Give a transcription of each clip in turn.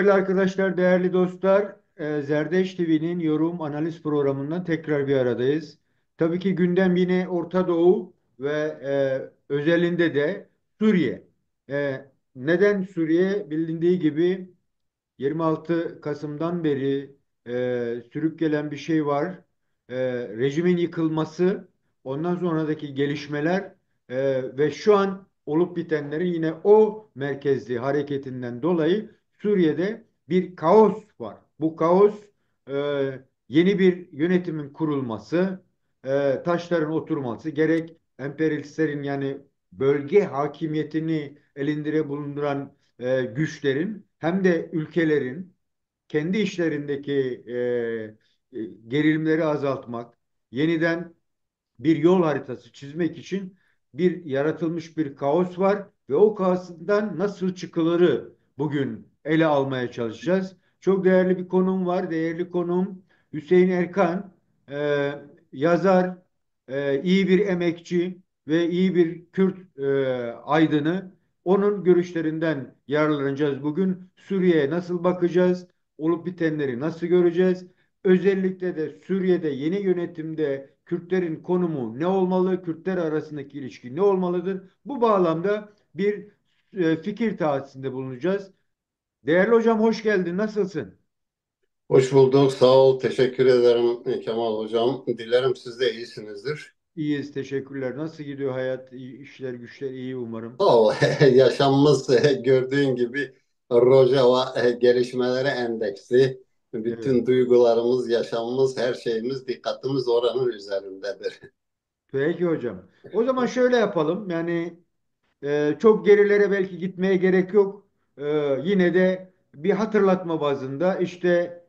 Değerli arkadaşlar, değerli dostlar, Zerdeş TV'nin yorum analiz programından tekrar bir aradayız. Tabii ki gündem yine Orta Doğu ve özelinde de Suriye. Neden Suriye? Bilindiği gibi 26 Kasım'dan beri sürüp gelen bir şey var. Rejimin yıkılması, ondan sonraki gelişmeler ve şu an olup bitenlerin yine o merkezli hareketinden dolayı Suriye'de bir kaos var. Bu kaos e, yeni bir yönetimin kurulması, taşların oturması, gerek emperyalistlerin yani bölge hakimiyetini elinde bulunduran güçlerin hem de ülkelerin kendi işlerindeki gerilimleri azaltmak, yeniden bir yol haritası çizmek için bir yaratılmış bir kaos var ve o kaostan nasıl çıkılırı bugün ele almaya çalışacağız. Çok değerli bir konum var. Değerli konum Hüseyin Erkan, e, yazar, iyi bir emekçi ve iyi bir Kürt aydını. Onun görüşlerinden yararlanacağız bugün. Suriye'ye nasıl bakacağız? Olup bitenleri nasıl göreceğiz? Özellikle de Suriye'de yeni yönetimde Kürtlerin konumu ne olmalı? Kürtler arasındaki ilişki ne olmalıdır? Bu bağlamda bir fikir taahhütünde bulunacağız. Değerli hocam hoş geldin. Nasılsın? Hoş bulduk. Sağ ol. Teşekkür ederim Kemal Hocam. Dilerim siz de iyisinizdir. İyiyiz, teşekkürler. Nasıl gidiyor hayat, işler, güçler iyi umarım. Sağ ol. Yaşamımız gördüğün gibi Rojava gelişmelere endeksli. Evet. Bütün duygularımız, yaşamımız, her şeyimiz, dikkatimiz oranın üzerindedir. Peki hocam. O zaman şöyle yapalım. Yani çok gerilere belki gitmeye gerek yok. Yine de bir hatırlatma bazında işte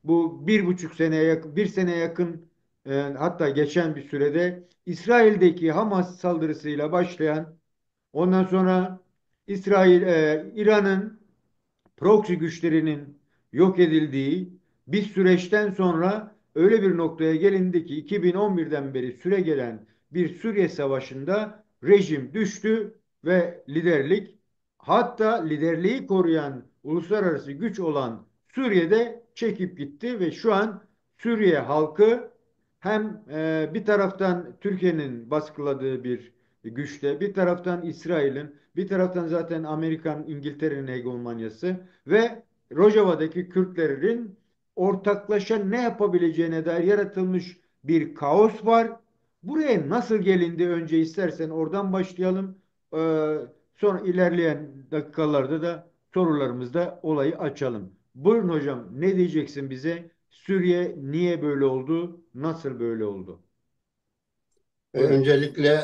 bu 1,5 seneye yakın, 1 seneye yakın hatta geçen bir sürede İsrail'deki Hamas saldırısıyla başlayan ondan sonra İran'ın proxy güçlerinin yok edildiği bir süreçten sonra öyle bir noktaya gelindi ki 2011'den beri süre gelen bir Suriye Savaşı'nda rejim düştü ve liderlik hatta liderliği koruyan uluslararası güç olan Suriye'de çekip gitti ve şu an Suriye halkı hem bir taraftan Türkiye'nin baskıladığı bir güçte, bir taraftan İsrail'in, bir taraftan zaten Amerikan, İngiltere'nin hegemonyası ve Rojava'daki Kürtlerin ortaklaşa ne yapabileceğine dair yaratılmış bir kaos var. Buraya nasıl gelindi önce istersen oradan başlayalım. Sonra ilerleyen dakikalarda da sorularımızda olayı açalım. Buyurun hocam ne diyeceksin bize? Suriye niye böyle oldu? Nasıl böyle oldu? Buyurun. Öncelikle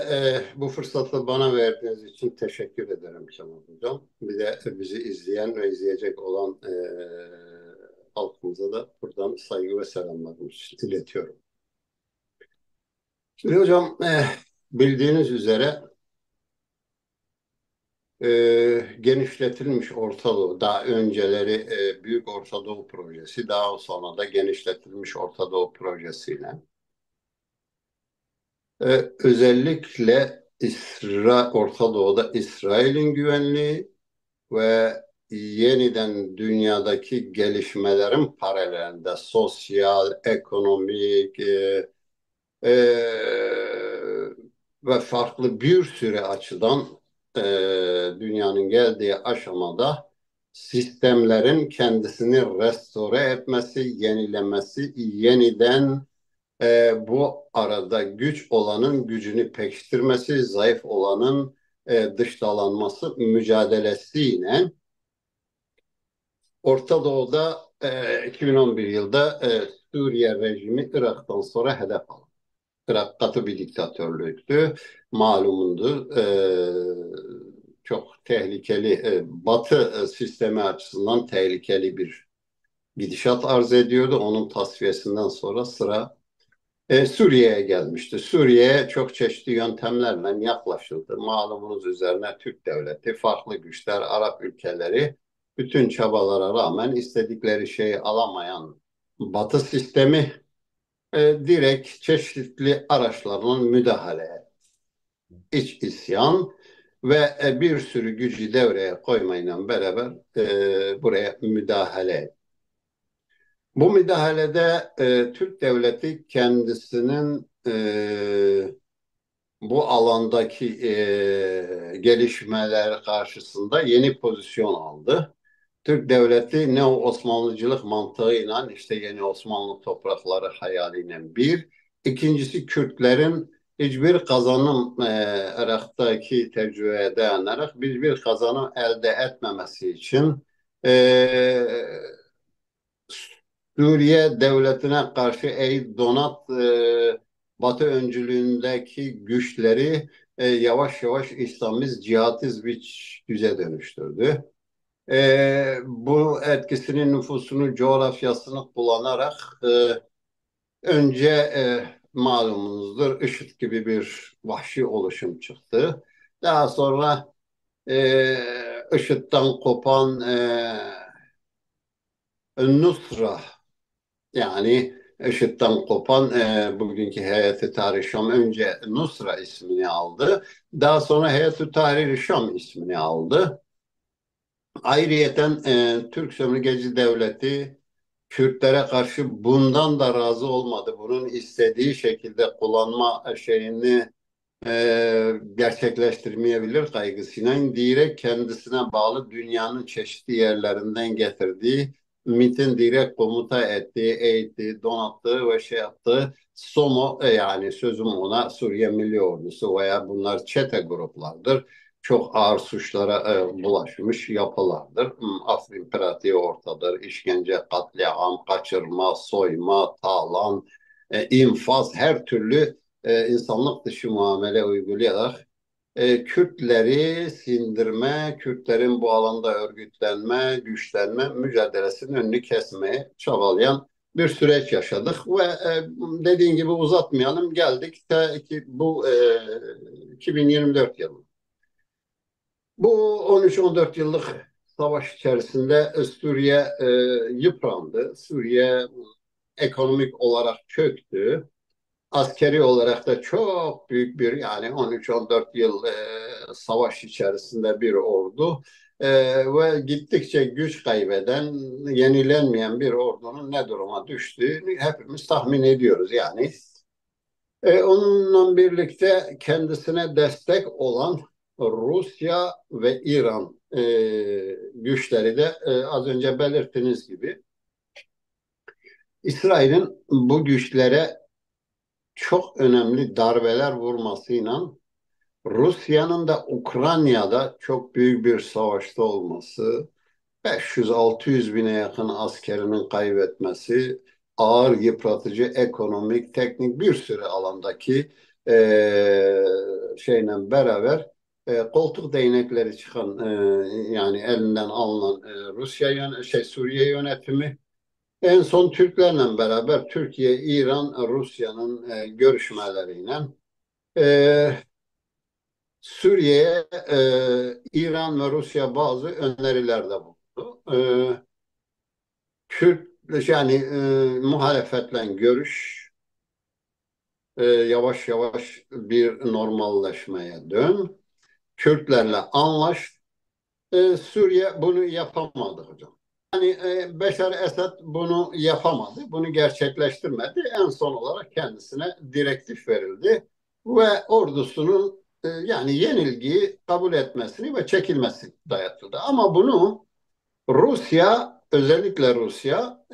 bu fırsatı bana verdiğiniz için teşekkür ederim Kemal Hocam. Bir de bizi izleyen ve izleyecek olan halkımıza da buradan saygı ve selamlarımı iletiyorum. Şimdi hocam bildiğiniz üzere genişletilmiş Orta Doğu, daha önceleri Büyük Orta Doğu Projesi, daha sonra da genişletilmiş Orta Doğu Projesi'yle özellikle Orta Doğu'da İsrail'in güvenliği ve yeniden dünyadaki gelişmelerin paralelinde sosyal, ekonomik, e, ve farklı bir sürü açıdan e, dünyanın geldiği aşamada sistemlerin kendisini restore etmesi, yenilemesi, yeniden bu arada güç olanın gücünü pekiştirmesi, zayıf olanın dıştalanması mücadelesiyle Orta Doğu'da 2011 yılda Suriye rejimi Irak'tan sonra hedef aldı. Irak katı bir diktatörlüktü. Malumundu. Çok tehlikeli, Batı sistemi açısından tehlikeli bir gidişat arz ediyordu. Onun tasfiyesinden sonra sıra Suriye'ye gelmişti. Suriye'ye çok çeşitli yöntemlerle yaklaşıldı. Malumunuz üzerine Türk devleti, farklı güçler, Arap ülkeleri bütün çabalara rağmen istedikleri şeyi alamayan Batı sistemi direkt çeşitli araçlarla müdahale, iç isyan. ve bir sürü gücü devreye koymayla beraber buraya müdahale etti. Bu müdahalede Türk devleti kendisinin bu alandaki gelişmeler karşısında yeni pozisyon aldı. Türk devleti Neo-Osmanlıcılık mantığıyla işte yeni Osmanlı toprakları hayaliyle bir. İkincisi Kürtlerin hiçbir kazanım Irak'taki tecrübeye dayanarak hiçbir kazanım elde etmemesi için e, Suriye devletine karşı donat Batı öncülüğündeki güçleri yavaş yavaş İslamist, cihatist bir güce dönüştürdü. Bu etkisinin nüfusunu, coğrafyasını kullanarak önce malumunuzdur IŞİD gibi bir vahşi oluşum çıktı. Daha sonra IŞİD'den kopan Nusra, yani IŞİD'den kopan bugünkü Heyet-i Tahrir Şam önce Nusra ismini aldı. Daha sonra Heyet-i Tahrir Şam ismini aldı. Ayrıyeten Türk Sömürgeci Devleti Kürtlere karşı bundan da razı olmadı. Bunun istediği şekilde kullanma şeyini gerçekleştirmeyebilir kaygısıyla direkt kendisine bağlı dünyanın çeşitli yerlerinden getirdiği, MİT'in direkt komuta ettiği, eğittiği, donattığı ve şey yaptığı SOMO, yani sözüm ona Suriye Milli Ordusu veya bunlar çete gruplardır. Çok ağır suçlara bulaşmış yapılardır. Afrin pratiği ortadır. İşkence, katliam, kaçırma, soyma, talan, infaz, her türlü insanlık dışı muamele uygulayarak Kürtleri sindirme, Kürtlerin bu alanda örgütlenme, güçlenme mücadelesinin önünü kesmeye çabalayan bir süreç yaşadık ve dediğin gibi uzatmayalım, geldik de ki bu 2024 yılı. Bu 13-14 yıllık savaş içerisinde Suriye yıprandı. Suriye ekonomik olarak çöktü. Askeri olarak da çok büyük bir, yani 13-14 yıl savaş içerisinde bir ordu ve gittikçe güç kaybeden, yenilenmeyen bir ordunun ne duruma düştüğünü hepimiz tahmin ediyoruz. Yani onunla birlikte kendisine destek olan Rusya ve İran güçleri de az önce belirttiğiniz gibi İsrail'in bu güçlere çok önemli darbeler vurmasıyla Rusya'nın da Ukrayna'da çok büyük bir savaşta olması, 500-600 bine yakın askerinin kaybetmesi, ağır yıpratıcı ekonomik, teknik bir sürü alandaki şeyle beraber koltuk değnekleri çıkan yani elinden alınan Suriye yönetimi, en son Türklerle beraber Türkiye, İran, Rusya'nın görüşmeleriyle e, Suriye'ye İran ve Rusya bazı önerilerde bulundu. Kürt, yani muhalefetle görüş, yavaş yavaş bir normalleşmeye dön. Kürtlerle anlaş. Suriye bunu yapamadı hocam. Yani Beşar Esad bunu yapamadı, bunu gerçekleştirmedi. En son olarak kendisine direktif verildi ve ordusunun yani yenilgiyi kabul etmesini ve çekilmesini dayatıldı. Ama bunu Rusya, özellikle Rusya,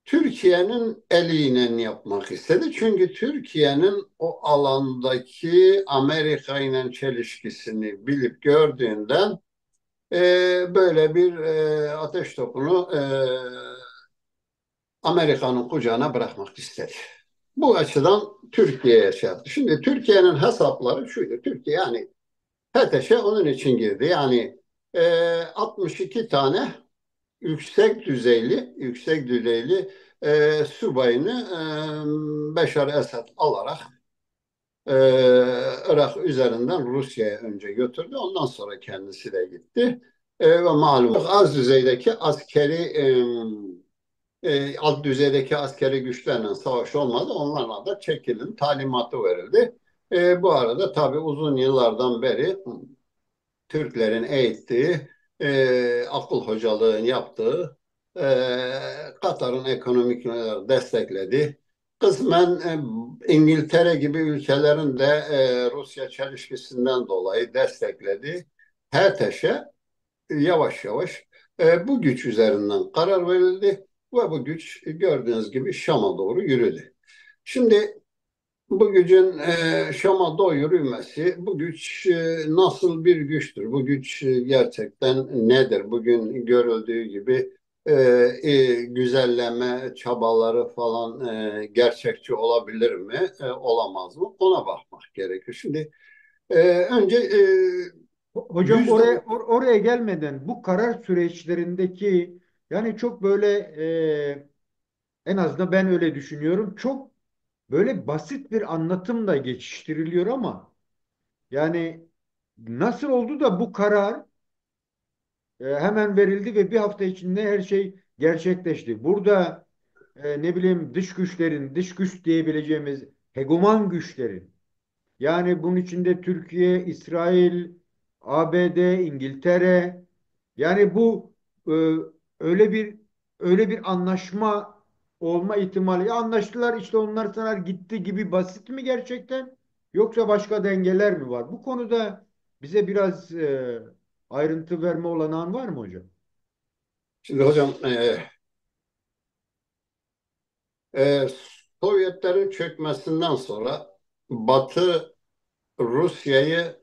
Türkiye'nin eliyle yapmak istedi. Çünkü Türkiye'nin o alandaki Amerika ile çelişkisini bilip gördüğünden böyle bir ateş topunu Amerika'nın kucağına bırakmak istedi. Bu açıdan Türkiye'ye şey yaptı. Şimdi Türkiye'nin hesapları şuydu. Türkiye yani HETEŞ'e onun için girdi. Yani 62 tane yüksek düzeyli subayını Beşar Esad alarak e, Irak üzerinden Rusya'ya önce götürdü. Ondan sonra kendisi de gitti. Ve malum az düzeydeki alt düzeydeki askeri güçlerle savaş olmadı. Onlarla da çekilin talimatı verildi. Bu arada tabii uzun yıllardan beri Türklerin eğittiği, akıl hocalığın yaptığı, Katar'ın ekonomik desteklediği, kısmen İngiltere gibi ülkelerin de Rusya çelişkisinden dolayı desteklediği HTŞ'e yavaş yavaş bu güç üzerinden karar verildi ve bu güç gördüğünüz gibi Şam'a doğru yürüdü. Şimdi bu gücün Şam'a doğru yürümesi, bu güç nasıl bir güçtür? Bu güç gerçekten nedir? Bugün görüldüğü gibi güzelleme çabaları falan gerçekçi olabilir mi, olamaz mı? Ona bakmak gerekir. Şimdi önce Hocam yüzde oraya gelmeden bu karar süreçlerindeki yani çok böyle en azından ben öyle düşünüyorum. Çok böyle basit bir anlatımla geçiştiriliyor ama yani nasıl oldu da bu karar hemen verildi ve bir hafta içinde her şey gerçekleşti. Burada ne bileyim dış güç diyebileceğimiz hegeman güçlerin yani bunun içinde Türkiye, İsrail, ABD, İngiltere yani bu e, öyle bir anlaşma olma ihtimali. Ya anlaştılar işte onlar sana gitti gibi basit mi gerçekten? Yoksa başka dengeler mi var? Bu konuda bize biraz ayrıntı verme olanağın var mı hocam? Şimdi hocam e, Sovyetlerin çökmesinden sonra Batı Rusya'yı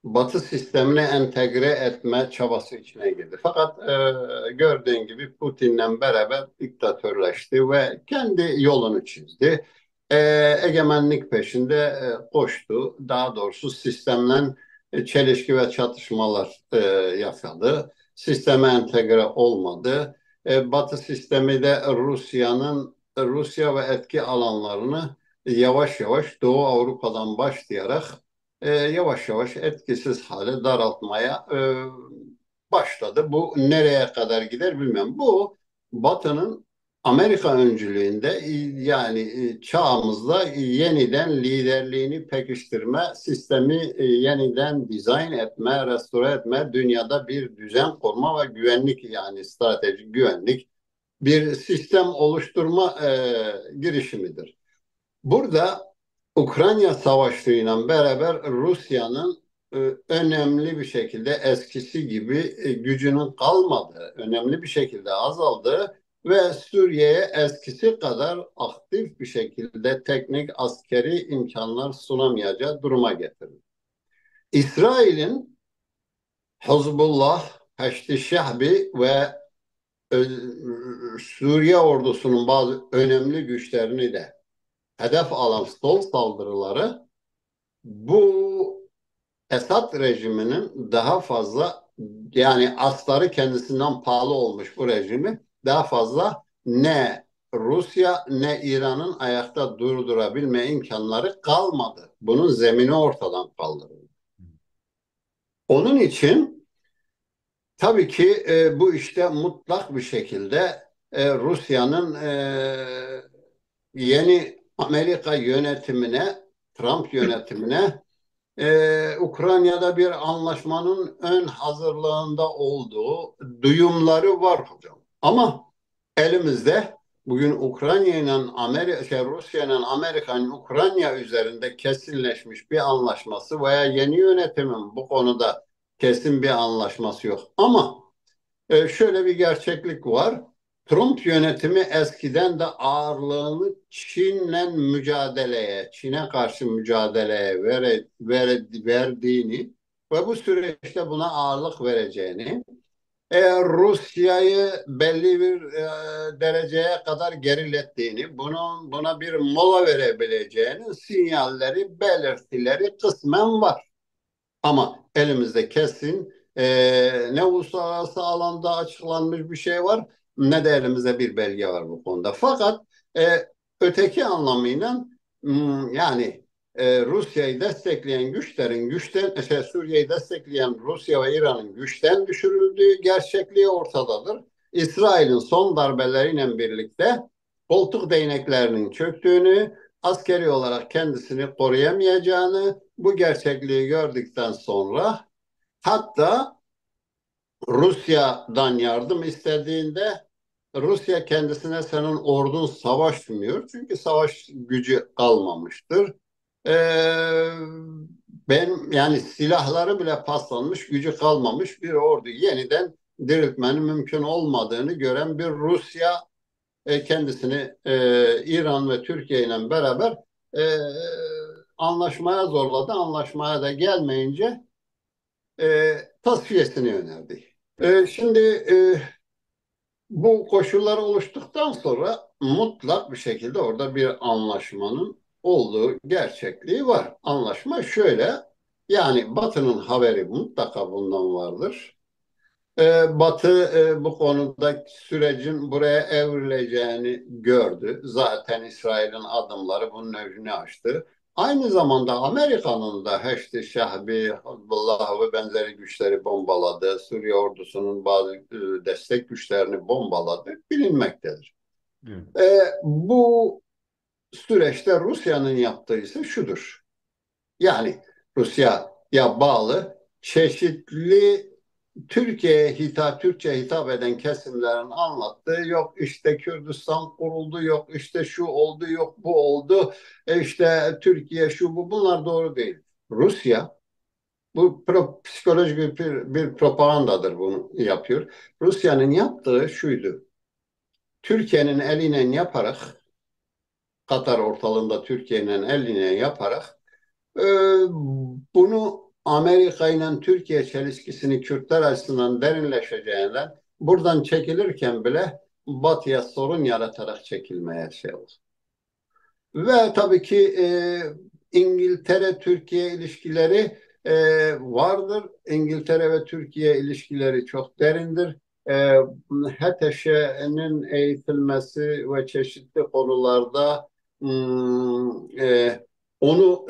Batı sistemine entegre etme çabası içine girdi. Fakat gördüğün gibi Putin'le beraber diktatörleşti ve kendi yolunu çizdi. E, Egemenlik peşinde koştu. Daha doğrusu sistemle çelişki ve çatışmalar yaşadı. Sisteme entegre olmadı. Batı sistemi de Rusya ve etki alanlarını yavaş yavaş Doğu Avrupa'dan başlayarak yavaş yavaş etkisiz hale daraltmaya başladı. Bu nereye kadar gider bilmiyorum. Bu Batı'nın Amerika öncülüğünde yani çağımızda yeniden liderliğini pekiştirme, sistemi yeniden dizayn etme, restore etme, dünyada bir düzen kurma ve güvenlik yani stratejik güvenlik bir sistem oluşturma girişimidir. Burada Ukrayna Savaşı'yla beraber Rusya'nın önemli bir şekilde eskisi gibi gücünün kalmadığı, önemli bir şekilde azaldığı ve Suriye'ye eskisi kadar aktif bir şekilde teknik askeri imkanlar sunamayacağı duruma getirdi. İsrail'in Hizbullah, Haçlı Şahbi ve Suriye ordusunun bazı önemli güçlerini de hedef alan sol saldırıları bu Esad rejiminin daha fazla yani asları kendisinden pahalı olmuş bu rejimi daha fazla ne Rusya ne İran'ın ayakta durdurabilme imkanları kalmadı. Bunun zemini ortadan kaldırıldı. Onun için tabii ki bu işte mutlak bir şekilde Rusya'nın yeni Amerika yönetimine, Trump yönetimine Ukrayna'da bir anlaşmanın ön hazırlığında olduğu duyumları var hocam. Ama elimizde bugün Ukrayna ile Rusya ile Amerika'nın Ukrayna üzerinde kesinleşmiş bir anlaşması veya yeni yönetimin bu konuda kesin bir anlaşması yok. Ama şöyle bir gerçeklik var. Trump yönetimi eskiden de ağırlığını Çin'e karşı mücadeleye verdiğini ve bu süreçte buna ağırlık vereceğini, Rusya'yı belli bir dereceye kadar gerilettiğini, buna bir mola verebileceğinin sinyalleri, belirtileri kısmen var. Ama elimizde kesin ne uluslararası alanda açıklanmış bir şey var ne de elimizde bir belge var bu konuda. Fakat e, öteki anlamıyla yani Rusya'yı destekleyen Suriye'yi destekleyen Rusya ve İran'ın güçten düşürüldüğü gerçekliği ortadadır. İsrail'in son darbeleriyle birlikte koltuk değneklerinin çöktüğünü, askeri olarak kendisini koruyamayacağını, bu gerçekliği gördükten sonra hatta Rusya'dan yardım istediğinde Rusya kendisine senin ordun savaşmıyor. Çünkü savaş gücü kalmamıştır. Ee, ben yani silahları bile paslanmış, gücü kalmamış bir ordu yeniden diriltmenin mümkün olmadığını gören bir Rusya kendisini İran ve Türkiye ile beraber e, anlaşmaya zorladı. Anlaşmaya da gelmeyince tasfiyesini önerdi. Şimdi bu koşullar oluştuktan sonra mutlak bir şekilde orada bir anlaşmanın olduğu gerçekliği var. Anlaşma şöyle, yani Batı'nın haberi mutlaka bundan vardır. Batı bu konuda sürecin buraya evrileceğini gördü. Zaten İsrail'in adımları bunun önünü açtı. Aynı zamanda Amerika'nın da Haçlı Şahbi, Hizbullah ve benzeri güçleri bombaladı. Suriye ordusunun bazı destek güçlerini bombaladı bilinmektedir. Evet. Bu süreçte Rusya'nın yaptığı ise şudur. Yani Rusya'ya bağlı çeşitli Türkçe'ye hitap eden kesimlerin anlattığı yok işte Kürdistan kuruldu, yok işte şu oldu, yok bu oldu, işte Türkiye şu bu, bunlar doğru değil. Rusya bu psikolojik bir propagandadır, bunu yapıyor. Rusya'nın yaptığı şuydu. Türkiye'nin eline yaparak, Katar ortalığında Türkiye'nin eline yaparak Ee, bunu Amerika ile Türkiye çelişkisini Kürtler açısından derinleşeceğinden buradan çekilirken bile Batı'ya sorun yaratarak çekilmeye şey oldu. Ve tabii ki İngiltere-Türkiye ilişkileri vardır. İngiltere ve Türkiye ilişkileri çok derindir. E, HTŞ'nin eğitilmesi ve çeşitli konularda onu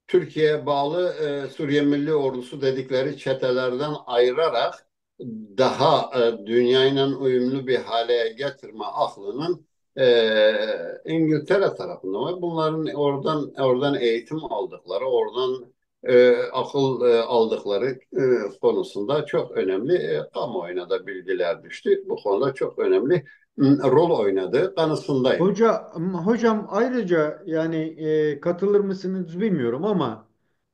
Türkiye'ye bağlı Suriye Milli Ordusu dedikleri çetelerden ayırarak daha dünyayla uyumlu bir hale getirme aklının İngiltere tarafında var. Bunların oradan eğitim aldıkları, oradan akıl aldıkları konusunda çok önemli kamuoyuna da bilgiler düştü. Bu konuda çok önemli rol oynadığı kanısındayım. Hocam ayrıca yani katılır mısınız bilmiyorum ama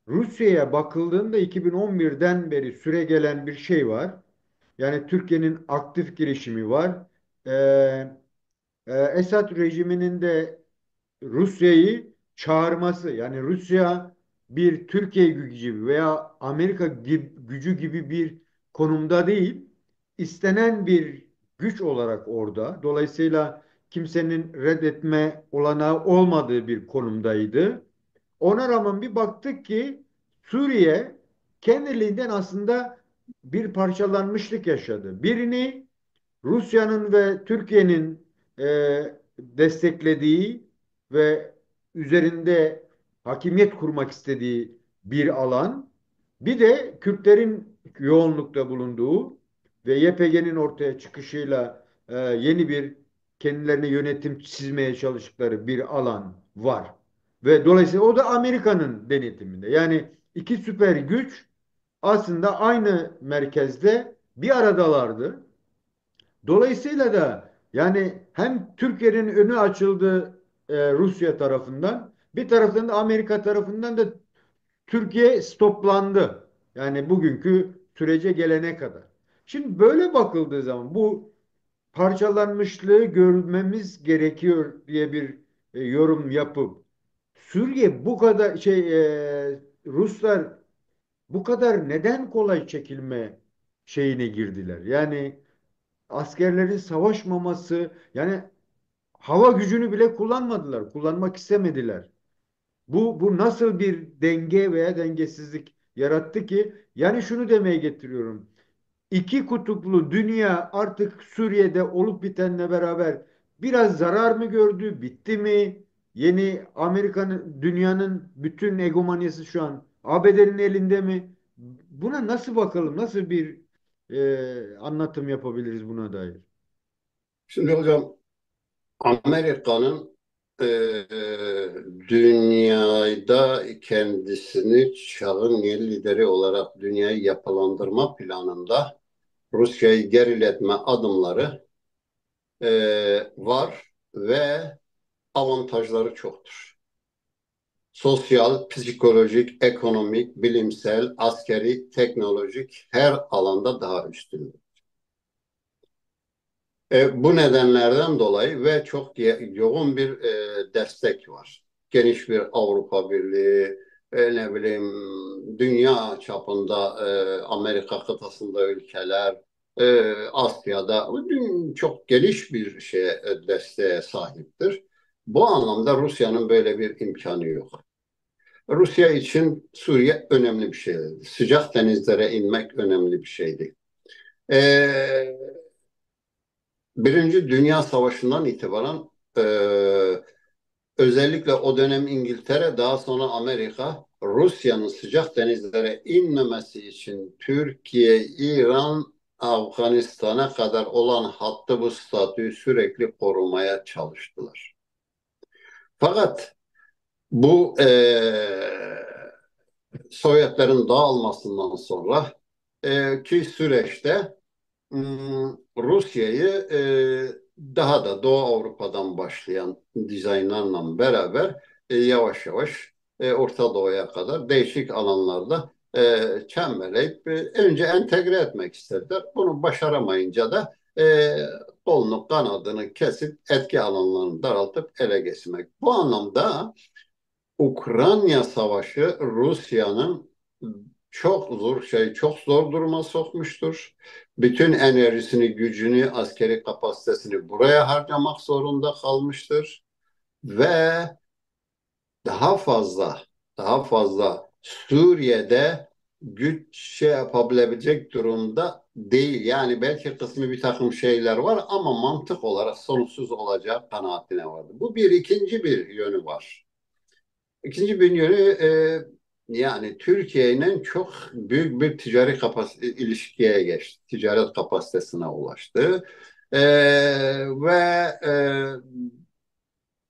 Rusya'ya bakıldığında 2011'den beri süre gelen bir şey var. Yani Türkiye'nin aktif girişimi var. E, Esad rejiminin de Rusya'yı çağırması, yani Rusya bir Türkiye gücü gibi veya Amerika gücü gibi bir konumda değil, istenen bir güç olarak orada. Dolayısıyla kimsenin reddetme olanağı olmadığı bir konumdaydı. Ona rağmen bir baktık ki Suriye kendiliğinden aslında bir parçalanmışlık yaşadı. Birini Rusya'nın ve Türkiye'nin desteklediği ve üzerinde hakimiyet kurmak istediği bir alan. Bir de Kürtlerin yoğunlukta bulunduğu ve YPG'nin ortaya çıkışıyla yeni bir kendilerine yönetim çizmeye çalıştıkları bir alan var. Ve dolayısıyla o da Amerika'nın denetiminde. Yani iki süper güç aslında aynı merkezde bir aradalardı. Dolayısıyla da yani hem Türkiye'nin önü açıldı Rusya tarafından, bir taraftan da Amerika tarafından da Türkiye stoplandı. Yani bugünkü sürece gelene kadar. Şimdi böyle bakıldığı zaman bu parçalanmışlığı görmemiz gerekiyor diye bir yorum yapıp Suriye bu kadar Ruslar bu kadar neden kolay çekilme şeyine girdiler? Yani askerlerin savaşmaması, yani hava gücünü bile kullanmadılar, kullanmak istemediler. Bu nasıl bir denge veya dengesizlik yarattı ki? Yani şunu demeye getiriyorum. İki kutuplu dünya artık Suriye'de olup bitenle beraber biraz zarar mı gördü, bitti mi? Yeni Amerika'nın, dünyanın bütün egomanyası şu an ABD'nin elinde mi? Buna nasıl bakalım, nasıl bir anlatım yapabiliriz buna dair? Şimdi hocam, Amerika'nın dünyada kendisini çağın yeni lideri olarak dünyayı yapılandırma planında Rusya'yı geriletme adımları var ve avantajları çoktur. Sosyal, psikolojik, ekonomik, bilimsel, askeri, teknolojik her alanda daha üstün. Bu nedenlerden dolayı ve çok yoğun bir destek var. Geniş bir Avrupa Birliği, ne bileyim dünya çapında Amerika kıtasında ülkeler, Asya'da çok geniş bir desteğe sahiptir. Bu anlamda Rusya'nın böyle bir imkanı yok. Rusya için Suriye önemli bir şeydi. Sıcak denizlere inmek önemli bir şeydi. E, Birinci Dünya Savaşı'ndan itibaren özellikle o dönem İngiltere, daha sonra Amerika, Rusya'nın sıcak denizlere inmemesi için Türkiye, İran, Afganistan'a kadar olan hattı bu statüyü sürekli korumaya çalıştılar. Fakat bu Sovyetlerin dağılmasından sonra ki süreçte Rusya'yı daha da Doğu Avrupa'dan başlayan dizaynlarla beraber yavaş yavaş Orta Doğu'ya kadar değişik alanlarda çemberleyip önce entegre etmek istediler. Bunu başaramayınca da kolunu kanadını kesip etki alanlarını daraltıp ele geçirmek. Bu anlamda Ukrayna Savaşı Rusya'nın çok zor duruma sokmuştur. Bütün enerjisini, gücünü, askeri kapasitesini buraya harcamak zorunda kalmıştır ve daha fazla daha fazla Suriye'de güç yapabilecek durumda değil. Yani belki kısmı bir takım şeyler var ama mantık olarak sonuçsuz olacağı kanaatine vardı. Bu bir ikinci bir yönü var. İkinci bir yönü yani Türkiye'nin çok büyük bir ticari ilişkiye geçti. Ticaret kapasitesine ulaştı. E, ve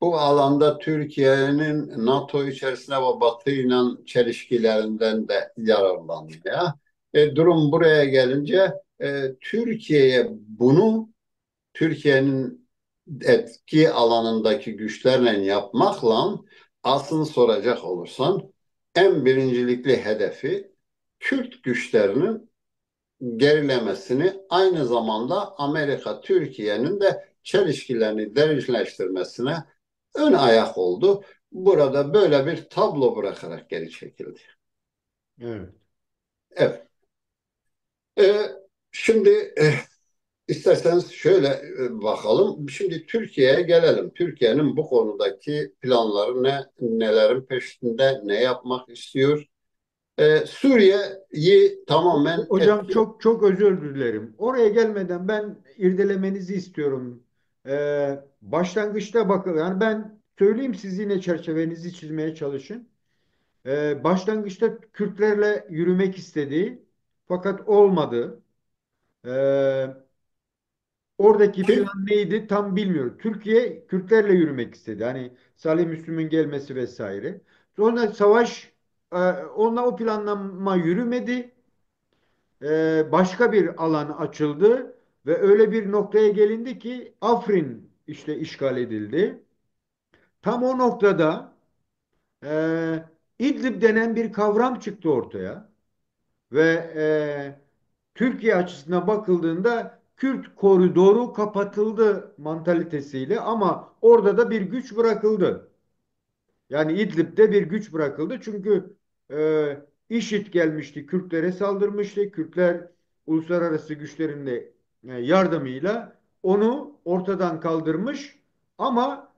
bu alanda Türkiye'nin NATO içerisinde ve Batı ile çelişkilerinden de yararlanmaya. Durum buraya gelince Türkiye'nin etki alanındaki güçlerle yapmakla aslını soracak olursan en birincilikli hedefi Kürt güçlerinin gerilemesini, aynı zamanda Amerika Türkiye'nin de çelişkilerini derinleştirmesine ön ayak oldu. Burada böyle bir tablo bırakarak geri çekildi. Evet. Evet. Ee, şimdi İsterseniz şöyle bakalım. Şimdi Türkiye'ye gelelim. Türkiye'nin bu konudaki planları ne, nelerin peşinde, ne yapmak istiyor? Suriye'yi tamamen Hocam etki... çok çok özür dilerim. Oraya gelmeden ben irdelemenizi istiyorum. Başlangıçta bakın, yani ben söyleyeyim, siz yine çerçevenizi çizmeye çalışın. Başlangıçta Kürtlerle yürümek istedi fakat olmadı. Ee, Oradaki Kim? plan neydi tam bilmiyorum. Türkiye Kürtlerle yürümek istedi. Hani Salih Müslüm'ün gelmesi vesaire. Sonra savaş onunla o planlama yürümedi. Başka bir alan açıldı ve öyle bir noktaya gelindi ki Afrin işte işgal edildi. Tam o noktada İdlib denen bir kavram çıktı ortaya ve Türkiye açısından bakıldığında Kürt koridoru kapatıldı mantalitesiyle, ama orada da bir güç bırakıldı. Yani İdlib'de bir güç bırakıldı. Çünkü IŞİD gelmişti, Kürtlere saldırmıştı. Kürtler uluslararası güçlerin de yardımıyla onu ortadan kaldırmış, ama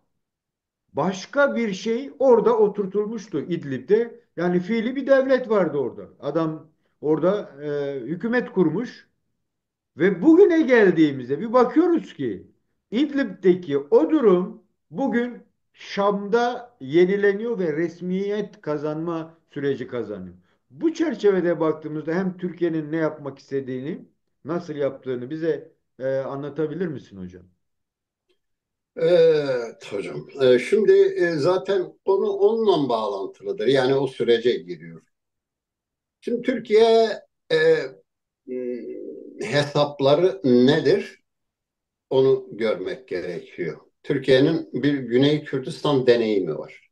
başka bir şey orada oturtulmuştu İdlib'de. Yani fiili bir devlet vardı orada. Adam orada hükümet kurmuş. Ve bugüne geldiğimizde bir bakıyoruz ki İdlib'deki o durum bugün Şam'da yenileniyor ve resmiyet kazanma süreci kazanıyor. Bu çerçevede baktığımızda hem Türkiye'nin ne yapmak istediğini, nasıl yaptığını bize anlatabilir misin hocam? Evet hocam. Şimdi zaten konu onunla bağlantılıdır. Yani o sürece giriyor. Şimdi Türkiye e, hesapları nedir? Onu görmek gerekiyor. Türkiye'nin bir Güney Kürdistan deneyimi var.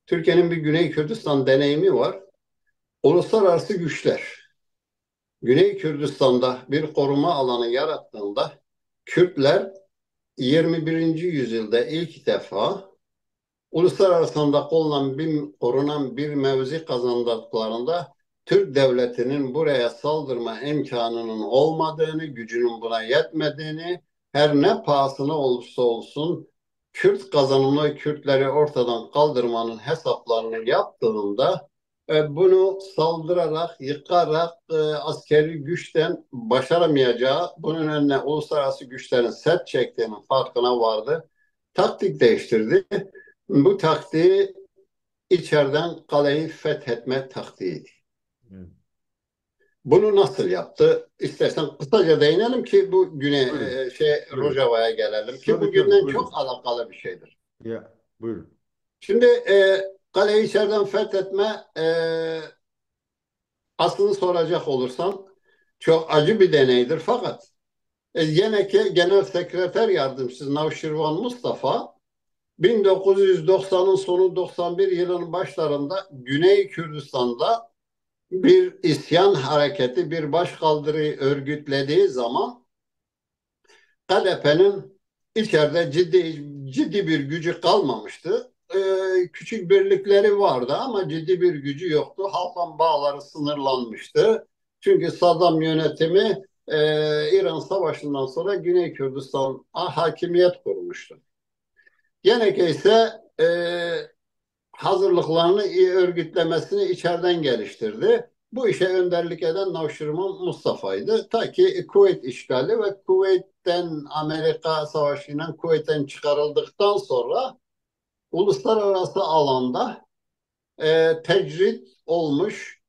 Türkiye'nin bir Güney Kürdistan deneyimi var. Uluslararası güçler Güney Kürdistan'da bir koruma alanı yarattığında Kürtler 21. yüzyılda ilk defa uluslararasında korunan bir mevzi kazandıklarında Türk devletinin buraya saldırma imkanının olmadığını, gücünün buna yetmediğini, her ne pahasına olursa olsun Kürt kazanımlı Kürtleri ortadan kaldırmanın hesaplarını yaptığında bunu saldırarak, yıkarak askeri güçten başaramayacağı, bunun önüne uluslararası güçlerin set çektiğinin farkına vardı. Taktik değiştirdi. Bu taktiği içeriden kaleyi fethetme taktiğiydi. Evet. Bunu nasıl yaptı? İstersen kısaca değinelim ki bu güne Buyurun. Buyurun. Rojava'ya gelelim ki Tabii tabii bugünden çok buyurun. alakalı bir şeydir. Ya buyurun. Şimdi kaleyi içeriden fethetme aslını soracak olursan çok acı bir deneydir fakat yine ki Genel Sekreter Yardımcısı Navşirvan Mustafa 1990'ın sonu 91 yılının başlarında Güney Kürdistan'da bir isyan hareketi, bir başkaldırıyı örgütlediği zaman KDP'nin içeride ciddi bir gücü kalmamıştı. Küçük birlikleri vardı ama ciddi bir gücü yoktu. Halkla bağları sınırlanmıştı. Çünkü Saddam yönetimi İran Savaşı'ndan sonra Güney Kürdistan'a hakimiyet kurmuştu. Gene ise hazırlıklarını iyi örgütlemesini içeriden geliştirdi. Bu işe önderlik eden Navşirman Mustafa'ydı. Ta ki Kuveyt işgali ve Kuveyt'ten Amerika Savaşı'yla Kuveyt'ten çıkarıldıktan sonra uluslararası alanda tecrit olmuş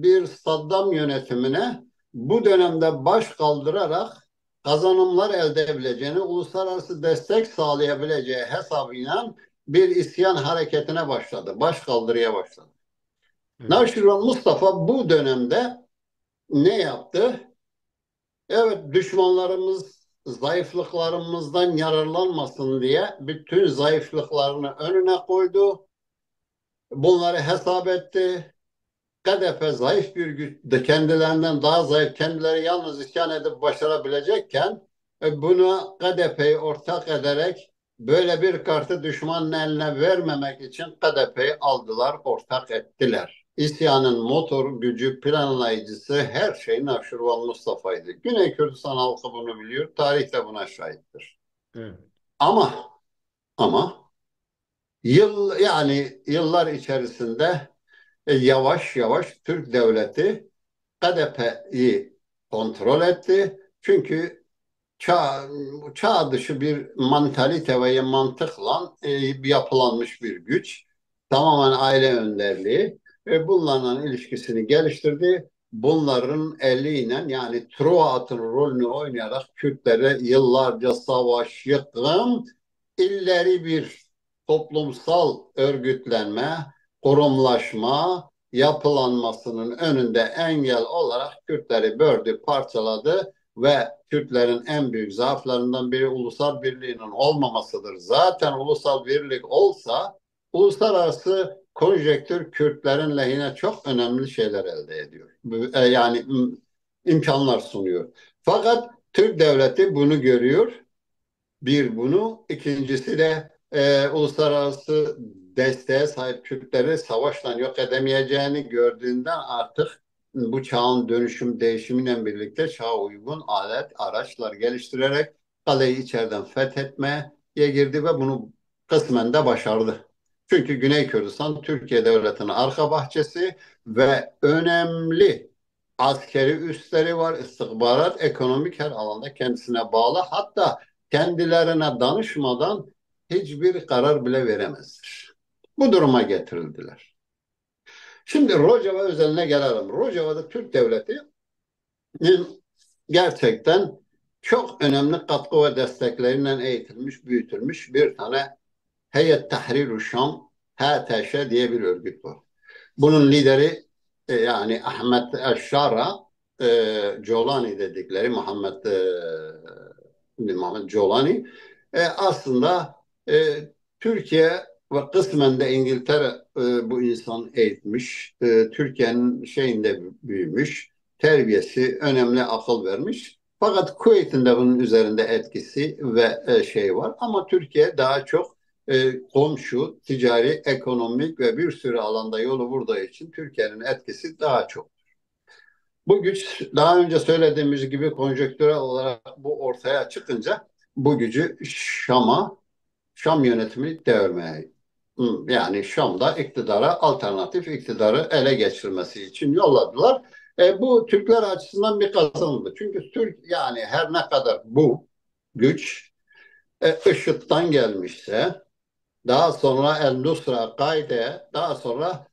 bir Saddam yönetimine bu dönemde baş kaldırarak kazanımlar elde edebileceğini, uluslararası destek sağlayabileceği hesabıyla bir isyan hareketine başladı. Baş kaldırıya başladı. Evet. Navşirvan Mustafa bu dönemde ne yaptı? Evet, düşmanlarımız zayıflıklarımızdan yararlanmasın diye bütün zayıflıklarını önüne koydu. Bunları hesap etti. KDP zayıf bir güç, kendilerinden daha zayıf, kendileri yalnız isyan edip başarabilecekken buna KDP'yi ortak ederek böyle bir kartı düşmanın eline vermemek için KDP'yi aldılar, ortak ettiler. İsyanın motor gücü, planlayıcısı her şeyin Navşirvan Mustafa'ydı. Güney Kürdistan halkı bunu biliyor, tarih de buna şahittir. Evet. Ama ama yıllar içerisinde yavaş yavaş Türk devleti KDP'yi kontrol etti. Çünkü çağ, çağ dışı bir mantalite ve mantıkla yapılanmış bir güç. Tamamen aile önderliği. Bunlarla ilişkisini geliştirdi. Bunların eliyle yani Truva atının rolünü oynayarak Kürtlere yıllarca savaş, yıkım, illeri bir toplumsal örgütlenme, kurumlaşma, yapılanmasının önünde engel olarak Kürtleri böldü, parçaladı ve Kürtlerin en büyük zaaflarından biri ulusal birliğinin olmamasıdır. Zaten ulusal birlik olsa uluslararası konjektür Kürtlerin lehine çok önemli şeyler elde ediyor. Yani imkanlar sunuyor. Fakat Türk devleti bunu görüyor. Bir bunu, ikincisi de uluslararası desteğe sahip Kürtleri savaşla yok edemeyeceğini gördüğünden artık bu çağın dönüşüm değişimiyle birlikte çağa uygun alet, araçlar geliştirerek kaleyi içeriden fethetmeye girdi ve bunu kısmen de başardı. Çünkü Güney Kürdistan Türkiye Devleti'nin arka bahçesi ve önemli askeri üsleri var, istihbarat, ekonomik her alanda kendisine bağlı. Hatta kendilerine danışmadan hiçbir karar bile veremezler. Bu duruma getirildiler. Şimdi Rojava özeline gelelim. Rojava'da Türk devletinin gerçekten çok önemli katkı ve destekleriyle eğitilmiş, büyütülmüş bir tane Heyet Tahrir-ü Şam, HTŞ diye bir örgüt var. Bunun lideri yani Ahmet Eşşara, Colani dedikleri Muhammed Colani, aslında e, Türkiye ve kısmen de İngiltere bu insan eğitmiş. Türkiye'nin şeyinde büyümüş. Terbiyesi önemli, akıl vermiş. Fakat Kuveyt'in de bunun üzerinde etkisi ve şey var. Ama Türkiye daha çok komşu, ticari, ekonomik ve bir sürü alanda yolu vurduğu için Türkiye'nin etkisi daha çok. Bu güç daha önce söylediğimiz gibi konjonktürel olarak bu ortaya çıkınca bu gücü Şam yönetimini devirmeye, yani Şam'da iktidara, alternatif iktidarı ele geçirmesi için yolladılar. Bu Türkler açısından bir kazanımdı. Çünkü Türk, yani her ne kadar bu güç IŞİD'den gelmişse, daha sonra El Nusra, Gayde, daha sonra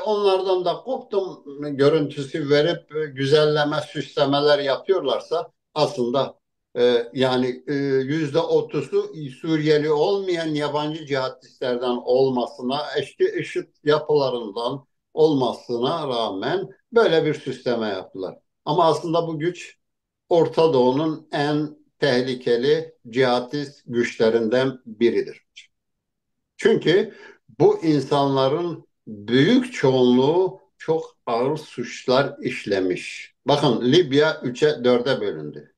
onlardan da koptum görüntüsü verip güzelleme, süslemeler yapıyorlarsa, aslında yani %30'u Suriyeli olmayan yabancı cihatistlerden olmasına, eski IŞİD yapılarından olmasına rağmen böyle bir süsleme yaptılar. Ama aslında bu güç Orta Doğu'nun en tehlikeli cihatist güçlerinden biridir. Çünkü bu insanların büyük çoğunluğu çok ağır suçlar işlemiş. Bakın, Libya 3'e 4'e bölündü.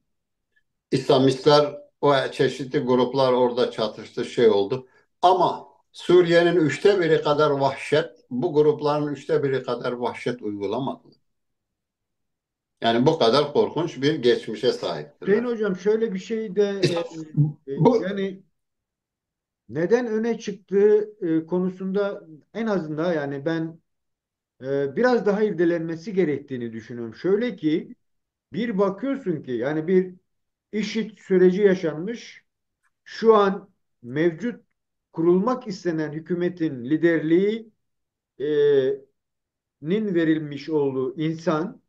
İslamistler o çeşitli gruplar orada çatıştı, şey oldu. Ama Suriye'nin 1/3 kadar vahşet, bu grupların 1/3 kadar vahşet uygulamadı. Yani bu kadar korkunç bir geçmişe Hüseyin sahiptirler. Hocam, şöyle bir şey de Bu yani neden öne çıktığı konusunda en azından yani ben biraz daha irdelenmesi gerektiğini düşünüyorum. Şöyle ki bir bakıyorsun ki yani bir IŞİD süreci yaşanmış. Şu an mevcut kurulmak istenen hükümetin liderliği nin verilmiş olduğu insan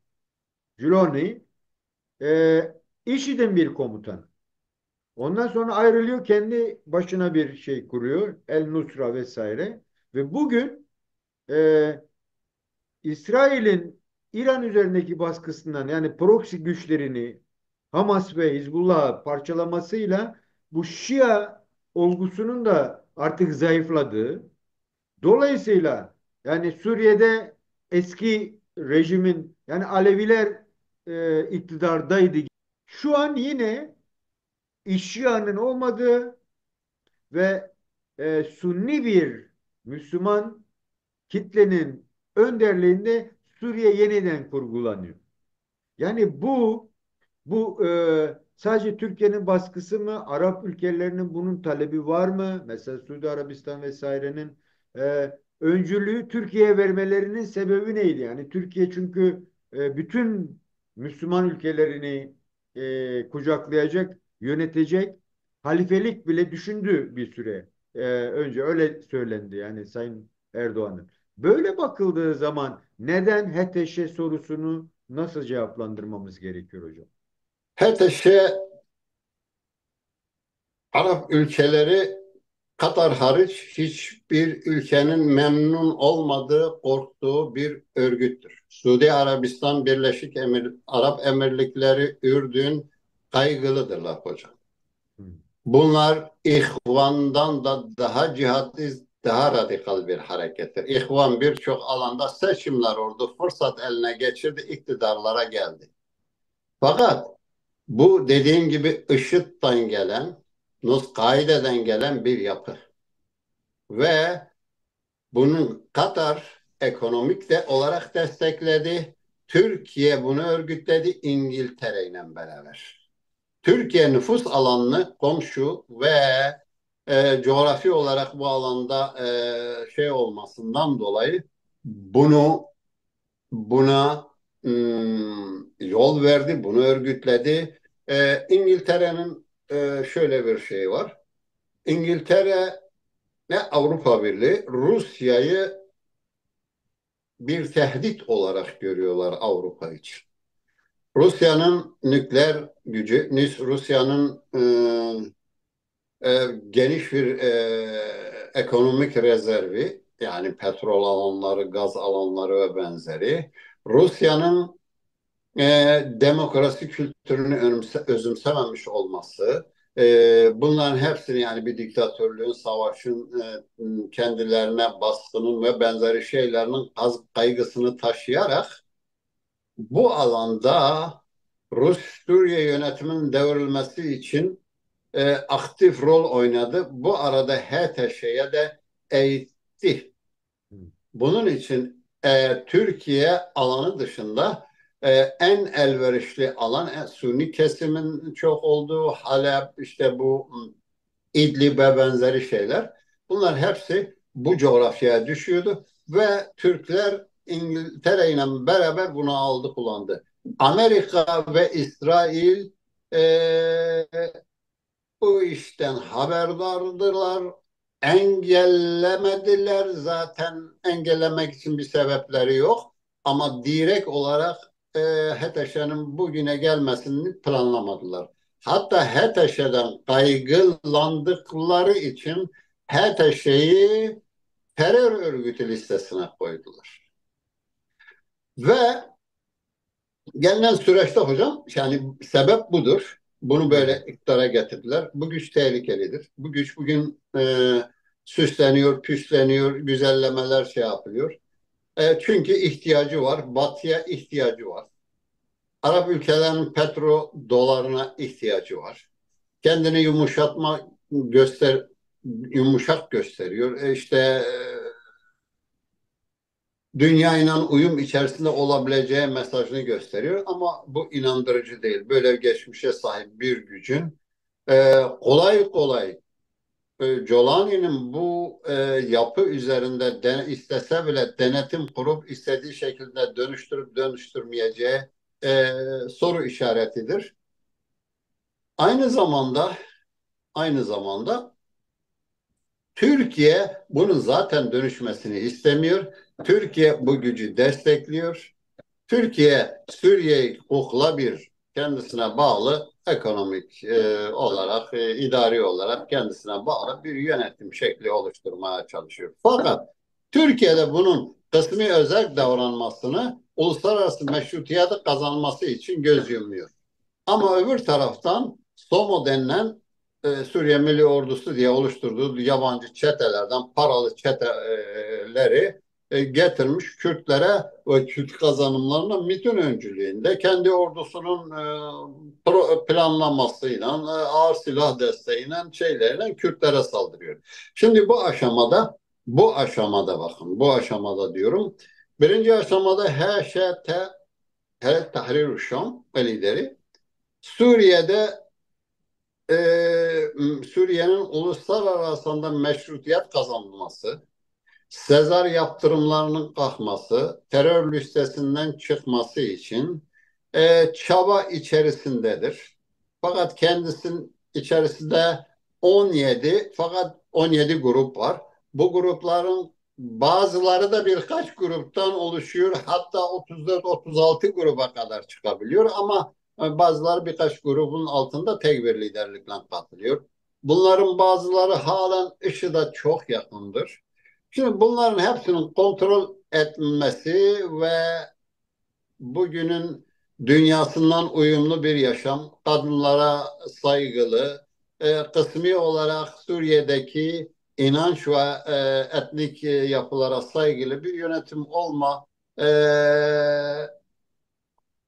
Gülani IŞİD'in bir komutan. Ondan sonra ayrılıyor, kendi başına bir şey kuruyor. El Nusra vesaire. Ve bugün e, İsrail'in İran üzerindeki baskısından yani proxy güçlerini Hamas ve Hizbullah'ı parçalamasıyla bu Şia olgusunun da artık zayıfladığı, dolayısıyla yani Suriye'de eski rejimin yani Aleviler iktidardaydı. Şu an yine İşşia'nın olmadığı ve Sunni bir Müslüman kitlenin önderliğinde Suriye yeniden kurgulanıyor. Yani bu sadece Türkiye'nin baskısı mı? Arap ülkelerinin bunun talebi var mı? Mesela Suudi Arabistan vesairenin öncülüğü Türkiye'ye vermelerinin sebebi neydi? Yani Türkiye çünkü bütün Müslüman ülkelerini kucaklayacak, yönetecek halifelik bile düşündü bir süre. Önce öyle söylendi yani Sayın Erdoğan'ın. Böyle bakıldığı zaman neden HTŞ sorusunu nasıl cevaplandırmamız gerekiyor hocam? HTŞ, Arap ülkeleri Katar hariç hiçbir ülkenin memnun olmadığı, korktuğu bir örgüttür. Suudi Arabistan, Arap Emirlikleri, Ürdün kaygılıdırlar hocam. Hı. Bunlar İhvan'dan da daha cihatist, daha radikal bir harekettir. İhvan birçok alanda seçimler oldu, fırsat eline geçirdi, iktidarlara geldi. Fakat bu, dediğim gibi, IŞİD'den gelen, Nus-Kaide'den gelen bir yapı. Ve bunun Katar ekonomik de olarak destekledi. Türkiye bunu örgütledi İngiltere ile beraber. Türkiye nüfus alanını komşu ve coğrafi olarak bu alanda şey olmasından dolayı buna yol verdi, bunu örgütledi. İngiltere'nin şöyle bir şey var. İngiltere ve Avrupa Birliği Rusya'yı bir tehdit olarak görüyorlar Avrupa için. Rusya'nın nükleer gücü, Rusya'nın geniş bir ekonomik rezervi, yani petrol alanları, gaz alanları ve benzeri. Rusya'nın demokrasi kültürünü özümsememiş olması, bunların hepsini, yani bir diktatörlüğün, savaşın, kendilerine baskının ve benzeri şeylerinin kaygısını taşıyarak bu alanda Rus-Suriye yönetiminin devrilmesi için aktif rol oynadı. Bu arada HTŞ'ye de eğitti. Bunun için Türkiye alanı dışında en elverişli alan Sünni kesimin çok olduğu Halep, işte bu İdlib ve benzeri şeyler. Bunlar hepsi bu coğrafyaya düşüyordu ve Türkler İngiltere ile beraber bunu aldı kullandı. Amerika ve İsrail e, bu işten haberdardırlar. Engellemediler. Zaten engellemek için bir sebepleri yok. Ama direkt olarak HTŞ'nin bugüne gelmesini planlamadılar. Hatta HTŞ'den kaygılandıkları için HTŞ'yi terör örgütü listesine koydular. Ve gelinen süreçte hocam, yani sebep budur. Bunu böyle iktidara getirdiler. Bu güç tehlikelidir. Bu güç bugün süsleniyor, püsleniyor, güzellemeler şey yapılıyor. Çünkü ihtiyacı var. Batıya ihtiyacı var. Arap ülkelerinin petro dolarına ihtiyacı var. Kendini yumuşak gösteriyor. İşte dünyayla uyum içerisinde olabileceği mesajını gösteriyor, ama bu inandırıcı değil. Böyle geçmişe sahip bir gücün kolay kolay Jolani'nin bu yapı üzerinde istese bile denetim kurup istediği şekilde dönüştürüp dönüştürmeyeceği soru işaretidir. Aynı zamanda aynı zamanda Türkiye bunun zaten dönüşmesini istemiyor. Türkiye bu gücü destekliyor. Türkiye, Suriye'yi hukukla bir, kendisine bağlı ekonomik olarak, idari olarak kendisine bağlı bir yönetim şekli oluşturmaya çalışıyor. Fakat Türkiye'de bunun kısmi özel davranmasını uluslararası meşrutiyeti kazanması için göz yumuyor. Ama öbür taraftan SOMO denilen Suriye Milli Ordusu diye oluşturduğu yabancı çetelerden paralı çeteleri getirmiş Kürtlere ve Kürt kazanımlarına MİT'in öncülüğünde kendi ordusunun planlamasıyla, ağır silah desteğiyle, şeylerle Kürtlere saldırıyor. Şimdi bu aşamada bakın, bu aşamada diyorum. Birinci aşamada HŞT, Hayat Tahrir Şam lideri Suriye'de Suriye'nin uluslararası meşrutiyet kazanılması, Sezar yaptırımlarının kalkması, terör listesinden çıkması için çaba içerisindedir. Fakat kendisinin içerisinde 17 grup var. Bu grupların bazıları da birkaç gruptan oluşuyor. Hatta 34-36 gruba kadar çıkabiliyor, ama bazıları birkaç grubun altında tek bir liderlikle katılıyor. Bunların bazıları halen IŞİD'e çok yakındır. Şimdi bunların hepsinin kontrol etmesi ve bugünün dünyasından uyumlu bir yaşam, kadınlara saygılı, kısmi olarak Suriye'deki inanç ve etnik yapılara saygılı bir yönetim olma e,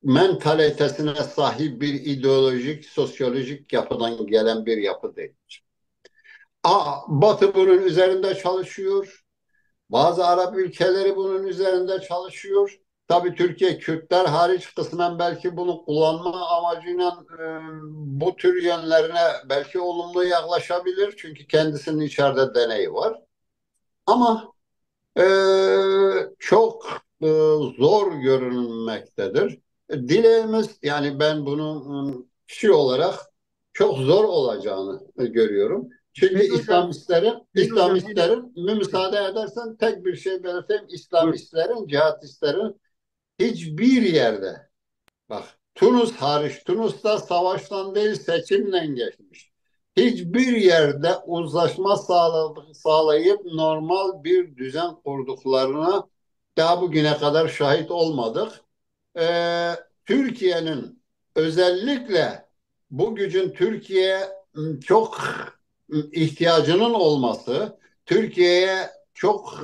mentalitesine sahip bir ideolojik, sosyolojik yapıdan gelen bir yapı değil. Batı bunun üzerinde çalışıyor. Bazı Arap ülkeleri bunun üzerinde çalışıyor. Tabii Türkiye, Kürtler hariç, kısmen belki bunu kullanma amacıyla bu tür yönlerine belki olumlu yaklaşabilir. Çünkü kendisinin içeride deneyi var. Ama e, çok zor görünmektedir. Dileğimiz, yani ben bunu kişi olarak çok zor olacağını görüyorum. Çünkü Peki hocam, İslamistlerin buyurun, müsaade edersen tek bir şey belirteyim. buyurun. İslamistlerin, cihatistlerin hiçbir yerde, bak, Tunus hariç, Tunus'ta savaştan değil seçimle geçmiş. Hiçbir yerde uzlaşma sağlayıp normal bir düzen kurduklarına daha bugüne kadar şahit olmadık. Ee, Türkiye'nin özellikle bu gücün Türkiye'ye çok ihtiyacının olması, Türkiye'ye çok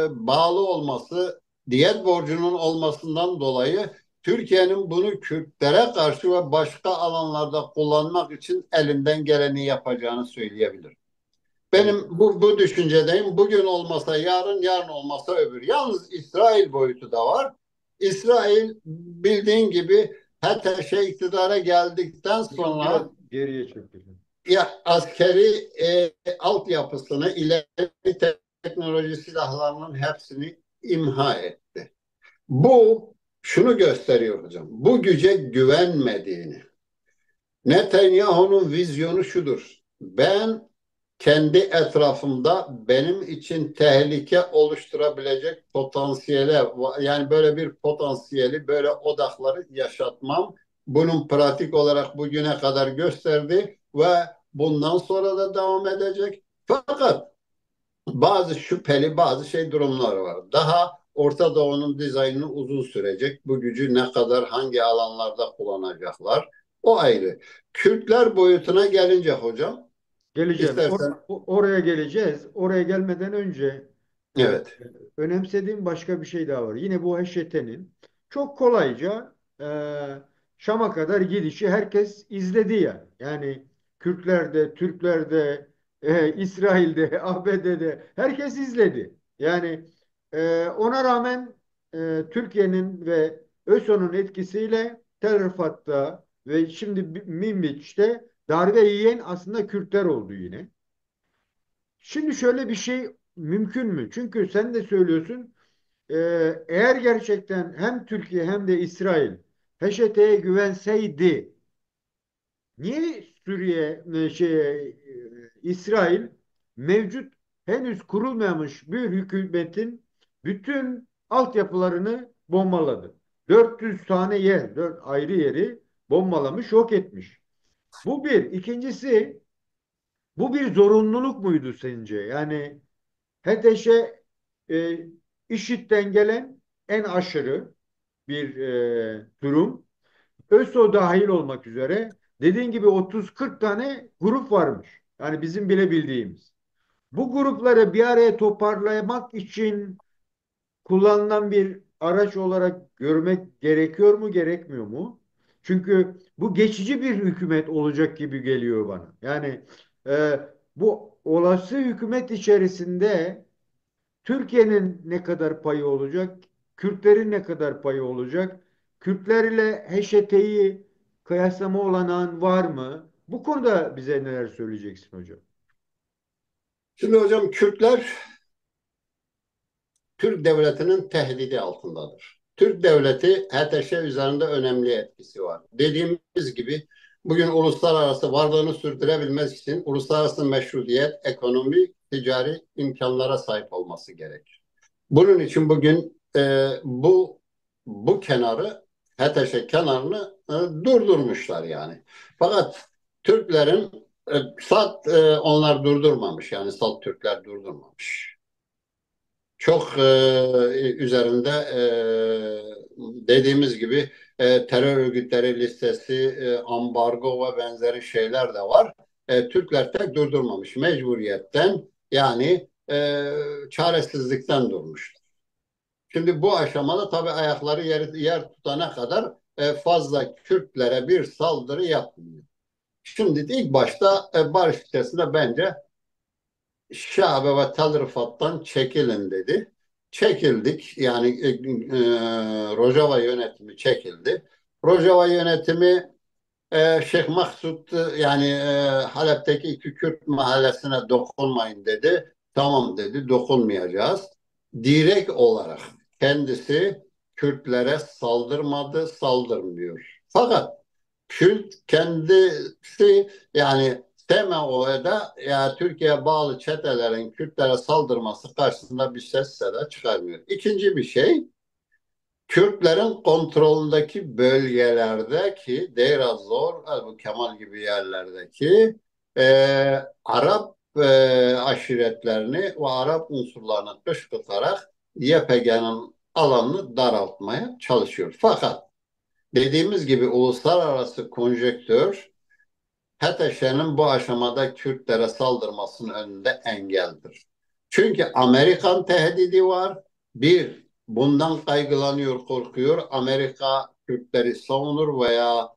bağlı olması, diyet borcunun olmasından dolayı Türkiye'nin bunu Kürtlere karşı ve başka alanlarda kullanmak için elinden geleni yapacağını söyleyebilirim. Evet. Benim bu düşüncedeyim. Bugün olmasa yarın, yarın olmasa öbür. Yalnız İsrail boyutu da var. İsrail bildiğin gibi HTŞ iktidara geldikten Hocam biraz sonra geriye çekelim. ya askeri altyapısını, ileri teknoloji silahlarının hepsini imha etti. Bu şunu gösteriyor hocam. Bu güce güvenmediğini. Netanyahu'nun vizyonu şudur. Ben kendi etrafımda benim için tehlike oluşturabilecek potansiyele, yani böyle bir potansiyeli, böyle odakları yaşatmam. Bunun pratik olarak bugüne kadar gösterdi ve bundan sonra da devam edecek. Fakat bazı şüpheli bazı durumlar var. Daha Orta Doğu'nun dizaynı uzun sürecek. Bu gücü ne kadar hangi alanlarda kullanacaklar? O ayrı. Kürtler boyutuna gelince hocam, Geleceğim. istersen Oraya geleceğiz. Oraya gelmeden önce e, evet. önemsediğim başka bir şey daha var. Yine bu HŞT'nin çok kolayca Şam'a kadar gidişi herkes izledi ya. Yani Kürtler Türkler İsrail'de, ABD'de herkes izledi. Yani ona rağmen Türkiye'nin ve ÖSO'nun etkisiyle Tel Rifat'ta ve şimdi Minbiç'te darbe yiyen aslında Kürtler oldu yine. Şimdi şöyle bir şey mümkün mü? Çünkü sen de söylüyorsun, e, eğer gerçekten hem Türkiye hem de İsrail HŞT'ye güvenseydi, niye İsrail mevcut henüz kurulmamış bir hükümetin bütün altyapılarını bombaladı? 400 tane yer, 4 ayrı yeri bombalamış, yok etmiş. Bu bir. İkincisi, bu bir zorunluluk muydu sence? Yani HTŞ e, IŞİD'den gelen en aşırı bir durum. ÖSO dahil olmak üzere dediğin gibi 30-40 tane grup varmış. Yani bizim bile bildiğimiz. Bu grupları bir araya toparlamak için kullanılan bir araç olarak görmek gerekiyor mu, gerekmiyor mu? Çünkü bu geçici bir hükümet olacak gibi geliyor bana. Yani bu olası hükümet içerisinde Türkiye'nin ne kadar payı olacak? Kürtlerin ne kadar payı olacak? Kürtler ile HDP'yi kıyaslama olanağın var mı? Bu konuda bize neler söyleyeceksin hocam? Şimdi hocam Kürtler Türk devletinin tehdidi altındadır. Türk devleti HTŞ üzerinde önemli etkisi var. Dediğimiz gibi bugün uluslararası varlığını sürdürebilmesi için uluslararası meşruiyet, ekonomi, ticari imkanlara sahip olması gerekir. Bunun için bugün bu kenarı HTŞ kenarını durdurmuşlar yani. Fakat Türklerin onlar durdurmamış yani salt Türkler durdurmamış. Çok üzerinde dediğimiz gibi terör örgütleri listesi, ambargo ve benzeri şeyler de var. Türkler tek durdurmamış. Mecburiyetten yani çaresizlikten durmuş. Şimdi bu aşamada tabii ayakları yer tutana kadar fazla Kürtlere bir saldırı yapmıyor. Şimdi de ilk başta barış içerisinde bence Şabe ve Tel Rifat'tan çekilin dedi. Çekildik. Yani Rojava yönetimi çekildi. Rojava yönetimi Şeyh Maksut yani Halep'teki iki Kürt mahallesine dokunmayın dedi. Tamam dedi, dokunmayacağız. Direkt olarak kendisi Kürtlere saldırmadı, saldırmıyor. Fakat Kürt kendisi yani TMO'da ya Türkiye'ye bağlı çetelerin Kürtlere saldırması karşısında bir ses seda çıkarmıyor. İkinci bir şey, Kürtlerin kontrolündeki bölgelerdeki Deir ez-Zor, bu Kemal gibi yerlerdeki e, Arap aşiretlerini ve Arap unsurlarını kışkırtarak YPG'nin alanını daraltmaya çalışıyor. Fakat dediğimiz gibi uluslararası konjektör HTŞ'nin bu aşamada Kürtlere saldırmasının önünde engeldir. Çünkü Amerikan tehdidi var. Bir, bundan kaygılanıyor, korkuyor. Amerika Kürtleri savunur veya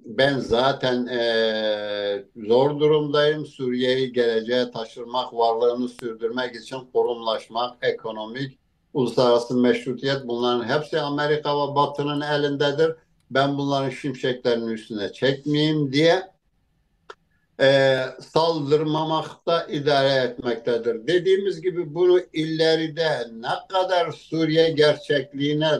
ben zaten zor durumdayım. Suriye'yi geleceğe taşırmak, varlığını sürdürmek için kurumlaşmak, ekonomik, uluslararası meşrutiyet bunların hepsi Amerika ve Batı'nın elindedir. Ben bunların şimşeklerinin üstüne çekmeyeyim diye saldırmamakta idare etmektedir. Dediğimiz gibi bunu ileride ne kadar Suriye gerçekliğine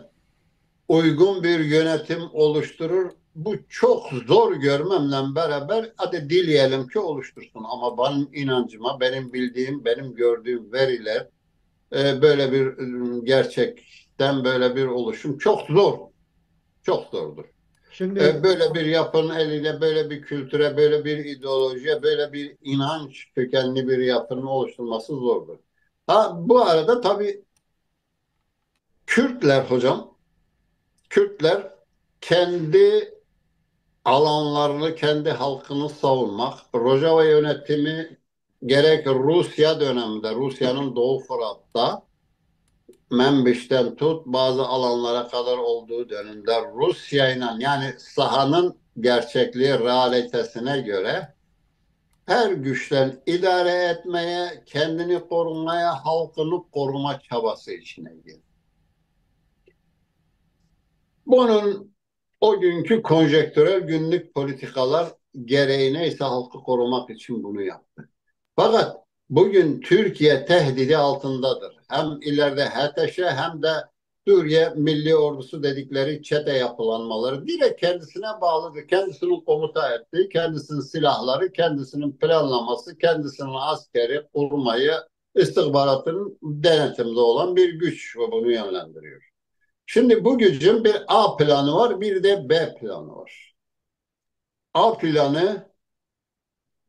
uygun bir yönetim oluşturur, bu çok zor görmemle beraber hadi dileyelim ki oluştursun. Ama benim inancıma, benim bildiğim, benim gördüğüm veriler böyle bir gerçekten böyle bir oluşum çok zor, çok zordur. Şimdi Böyle bir yapının eliyle böyle bir kültüre, böyle bir ideolojiye, böyle bir inanç kökenli bir yapının oluşturması zordur. Ha, bu arada tabii Kürtler hocam, Kürtler kendi alanlarını, kendi halkını savunmak, Rojava yönetimi gerek Rusya döneminde, Rusya'nın Doğu Fırat'ta Menbiş'ten tut bazı alanlara kadar olduğu dönemde Rusya ile yani sahanın gerçekliği, realitesine göre her güçten idare etmeye, kendini korumaya, halkını koruma çabası içine girdi. Bunun o günkü konjektürel günlük politikalar gereği neyse halkı korumak için bunu yaptı. Fakat bugün Türkiye tehdidi altındadır. Hem ileride HTŞ hem de Suriye Milli Ordusu dedikleri çete yapılanmaları direkt kendisine bağlıdır. Kendisinin komuta ettiği, kendisinin silahları, kendisinin planlaması, kendisinin askeri kurmayı, istihbaratının denetimde olan bir güç ve bunu yönlendiriyor. Şimdi bu gücün bir A planı var, bir de B planı var. A planı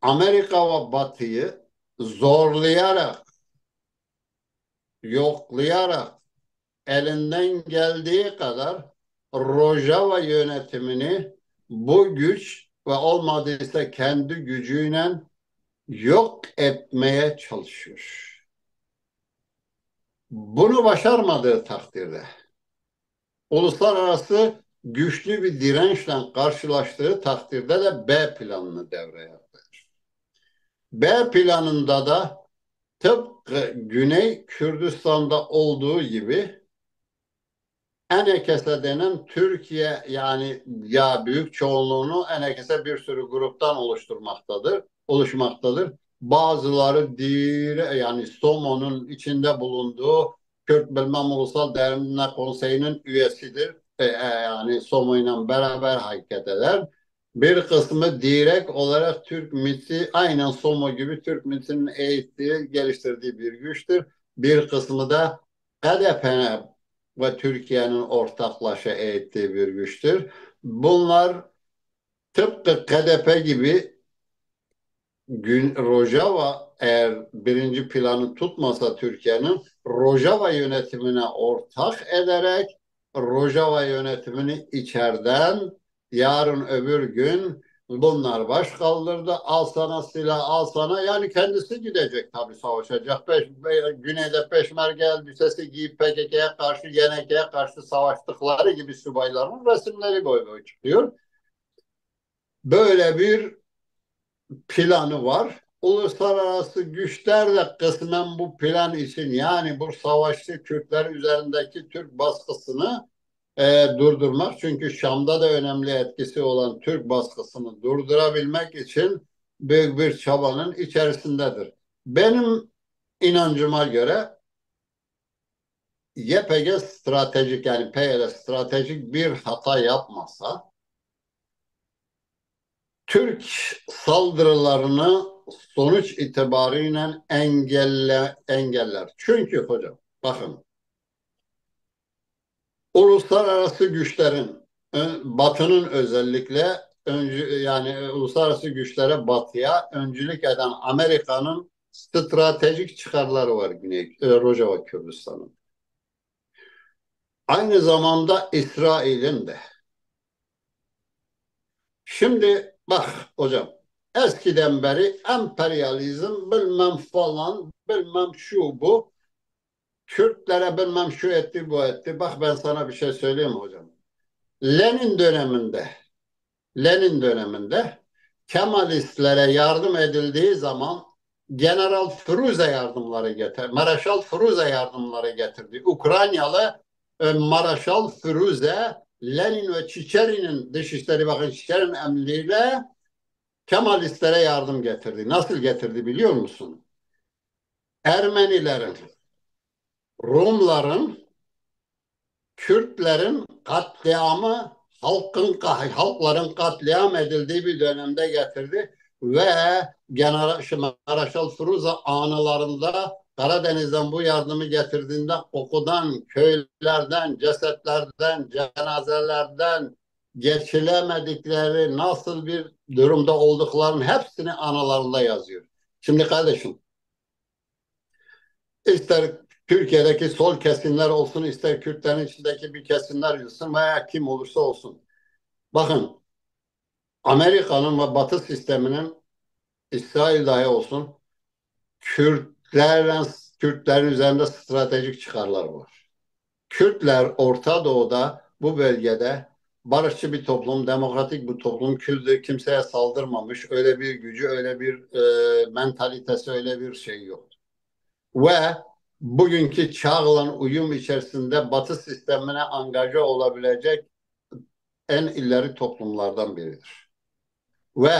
Amerika ve Batı'yı zorlayarak, yoklayarak elinden geldiği kadar Rojava yönetimini bu güç ve olmadıysa kendi gücüyle yok etmeye çalışıyor. Bunu başarmadığı takdirde uluslararası güçlü bir dirençle karşılaştığı takdirde de B planını devreye alır. B planında da tıpkı Güney Kürdistan'da olduğu gibi Enekese denen Türkiye yani ya büyük çoğunluğunu Enekese bir sürü gruptan oluşmaktadır. Bazıları dire yani SOMO'nun içinde bulunduğu Kürt Bilmem Ulusal Derneği Konseyi'nin üyesidir. Yani SOMO ile beraber hareket eder. Bir kısmı direkt olarak Türk MİT'i aynen SOMO gibi Türk MİT'in eğittiği, geliştirdiği bir güçtür. Bir kısmı da HDP'ne ve Türkiye'nin ortaklaşa eğittiği bir güçtür. Bunlar tıpkı KDP gibi Rojava eğer birinci planı tutmasa Türkiye'nin Rojava yönetimine ortak ederek Rojava yönetimini içeriden yarın öbür gün bunlar baş kaldırdı. Al sana silah, al sana. Yani kendisi gidecek tabii savaşacak. Güneyde Peşmerge elbisesi giyip PKK'ya karşı, YNK'ye karşı savaştıkları gibi subayların resimleri boy boy çıkıyor. Böyle bir planı var. Uluslararası güçler de kısmen bu plan için yani bu savaşçı Kürtler üzerindeki Türk baskısını durdurmak. Çünkü Şam'da da önemli etkisi olan Türk baskısını durdurabilmek için büyük bir çabanın içerisindedir. Benim inancıma göre YPG stratejik yani PYD stratejik bir hata yapmasa Türk saldırılarını sonuç itibariyle engeller. Çünkü hocam bakın uluslararası güçlerin, Batı'nın özellikle yani uluslararası güçlere Batı'ya öncülük eden Amerika'nın stratejik çıkarları var Rojava Kürdistan'ın. Aynı zamanda İsrail'in de. Şimdi bak hocam, eskiden beri emperyalizm bilmem falan bilmem şu bu, Kürtlere bilmem şu etti bu etti. Bak ben sana bir şey söyleyeyim mi hocam? Lenin döneminde Lenin döneminde Kemalistlere yardım edildiği zaman General Firuze yardımları getir, Maraşal Firuze yardımları getirdi. Ukraynalı Maraşal Firuze, Lenin ve Çiçeri'nin Dışişleri Bakanı Çiçeri'nin emriyle Kemalistlere yardım getirdi. Nasıl getirdi biliyor musun? Ermenilerin, Rumların, Kürtlerin katliamı halkların katliam edildiği bir dönemde getirdi ve General Maraşal Firuze anılarında Karadeniz'den bu yardımı getirdiğinde kokudan, köylerden, cesetlerden, cenazelerden geçilemedikleri nasıl bir durumda olduklarının hepsini anılarında yazıyor. Şimdi kardeşim, İster Türkiye'deki sol kesimler olsun, ister Kürtlerin içindeki bir kesimler olsun veya kim olursa olsun. Bakın, Amerika'nın ve Batı sisteminin, İsrail dahi olsun, Kürtlerle, Kürtlerin üzerinde stratejik çıkarlar var. Kürtler Orta Doğu'da, bu bölgede barışçı bir toplum, demokratik bir toplum, kimseye saldırmamış, öyle bir gücü, öyle bir mentalitesi, öyle bir şey yok. Ve bugünkü çağla uyum içerisinde Batı sistemine angaja olabilecek en ileri toplumlardan biridir. Ve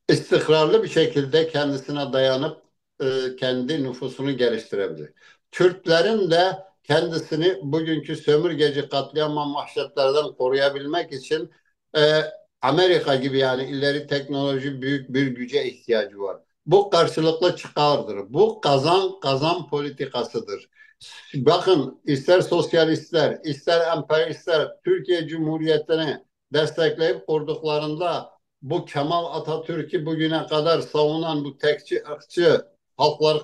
istikrarlı bir şekilde kendisine dayanıp kendi nüfusunu geliştirebilir. Türklerin de kendisini bugünkü sömürgeci katliam ve mahşetlerden koruyabilmek için e, Amerika gibi yani ileri teknoloji büyük bir güce ihtiyacı var. Bu karşılıklı çıkardır. Bu kazan kazan politikasıdır. Bakın, ister sosyalistler, ister emperyalistler Türkiye Cumhuriyeti'ni destekleyip kurduklarında bu Kemal Atatürk'ü bugüne kadar savunan, bu tekçi, ırkçı, halkları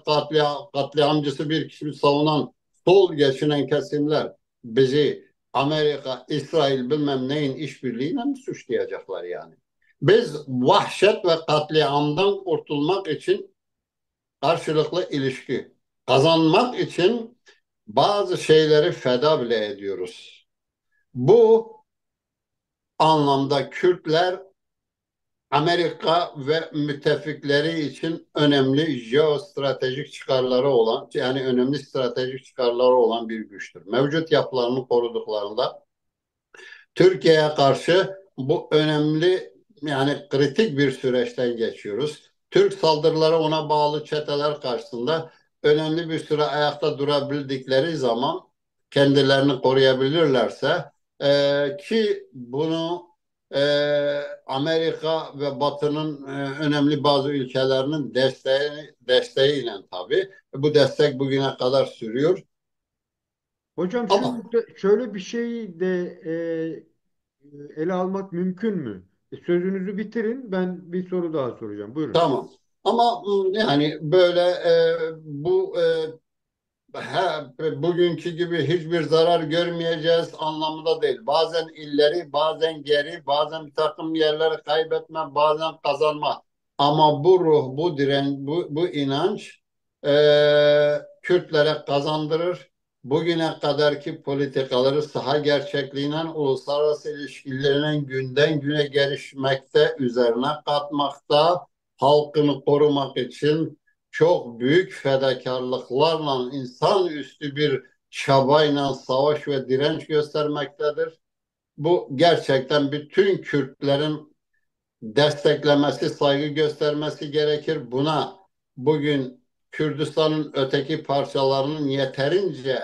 katliamcısı bir kişi savunan sol geçinen kesimler bizi Amerika, İsrail bilmem neyin işbirliğiyle mi suçlayacaklar yani? Biz vahşet ve katliamdan kurtulmak için karşılıklı ilişki kazanmak için bazı şeyleri feda bile ediyoruz. Bu anlamda Kürtler Amerika ve müttefikleri için önemli jeostratejik çıkarları olan, yani önemli stratejik çıkarları olan bir güçtür. Mevcut yapılarını koruduklarında Türkiye'ye karşı bu önemli, yani kritik bir süreçten geçiyoruz. Türk saldırıları ona bağlı çeteler karşısında önemli bir süre ayakta durabildikleri zaman kendilerini koruyabilirlerse ki bunu e, Amerika ve Batı'nın önemli bazı ülkelerinin desteğiyle tabii. Bu destek bugüne kadar sürüyor. Hocam şu Ama nokta şöyle bir şey de ele almak mümkün mü? Sözünüzü bitirin. Ben bir soru daha soracağım. Buyurun. tamam. Ama yani böyle bu bugünkü gibi hiçbir zarar görmeyeceğiz anlamında değil. Bazen illeri, bazen geri, bazen bir takım yerleri kaybetme, bazen kazanma. Ama bu ruh, bu bu inanç Kürtlere kazandırır. Bugüne kadarki politikaları saha gerçekliğiyle, uluslararası ilişkilerinin günden güne gelişmekte, üzerine katmakta, halkını korumak için çok büyük fedakarlıklarla, insanüstü bir çabayla savaş ve direnç göstermektedir. Bu gerçekten bütün Kürtlerin desteklemesi, saygı göstermesi gerekir. Buna bugün Kürdistan'ın öteki parçalarının yeterince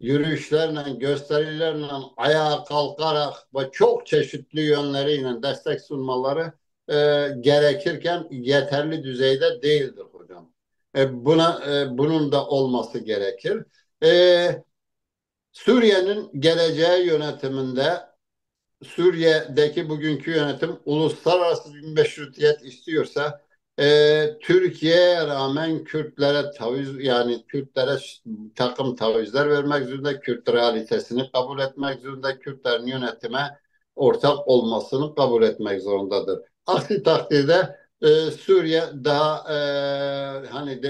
yürüyüşlerle, gösterilerle, ayağa kalkarak ve çok çeşitli yönleriyle destek sunmaları gerekirken yeterli düzeyde değildir hocam. Bunun da olması gerekir. E, Suriye'nin geleceği yönetiminde Suriye'deki bugünkü yönetim uluslararası bir meşrutiyet istiyorsa Türkiye'ye rağmen Kürtlere taviz yani Kürtlere takım tavizler vermek zorunda, Kürt realitesini kabul etmek zorunda, Kürtlerin yönetime ortak olmasını kabul etmek zorundadır. Aksi takdirde Suriye daha hani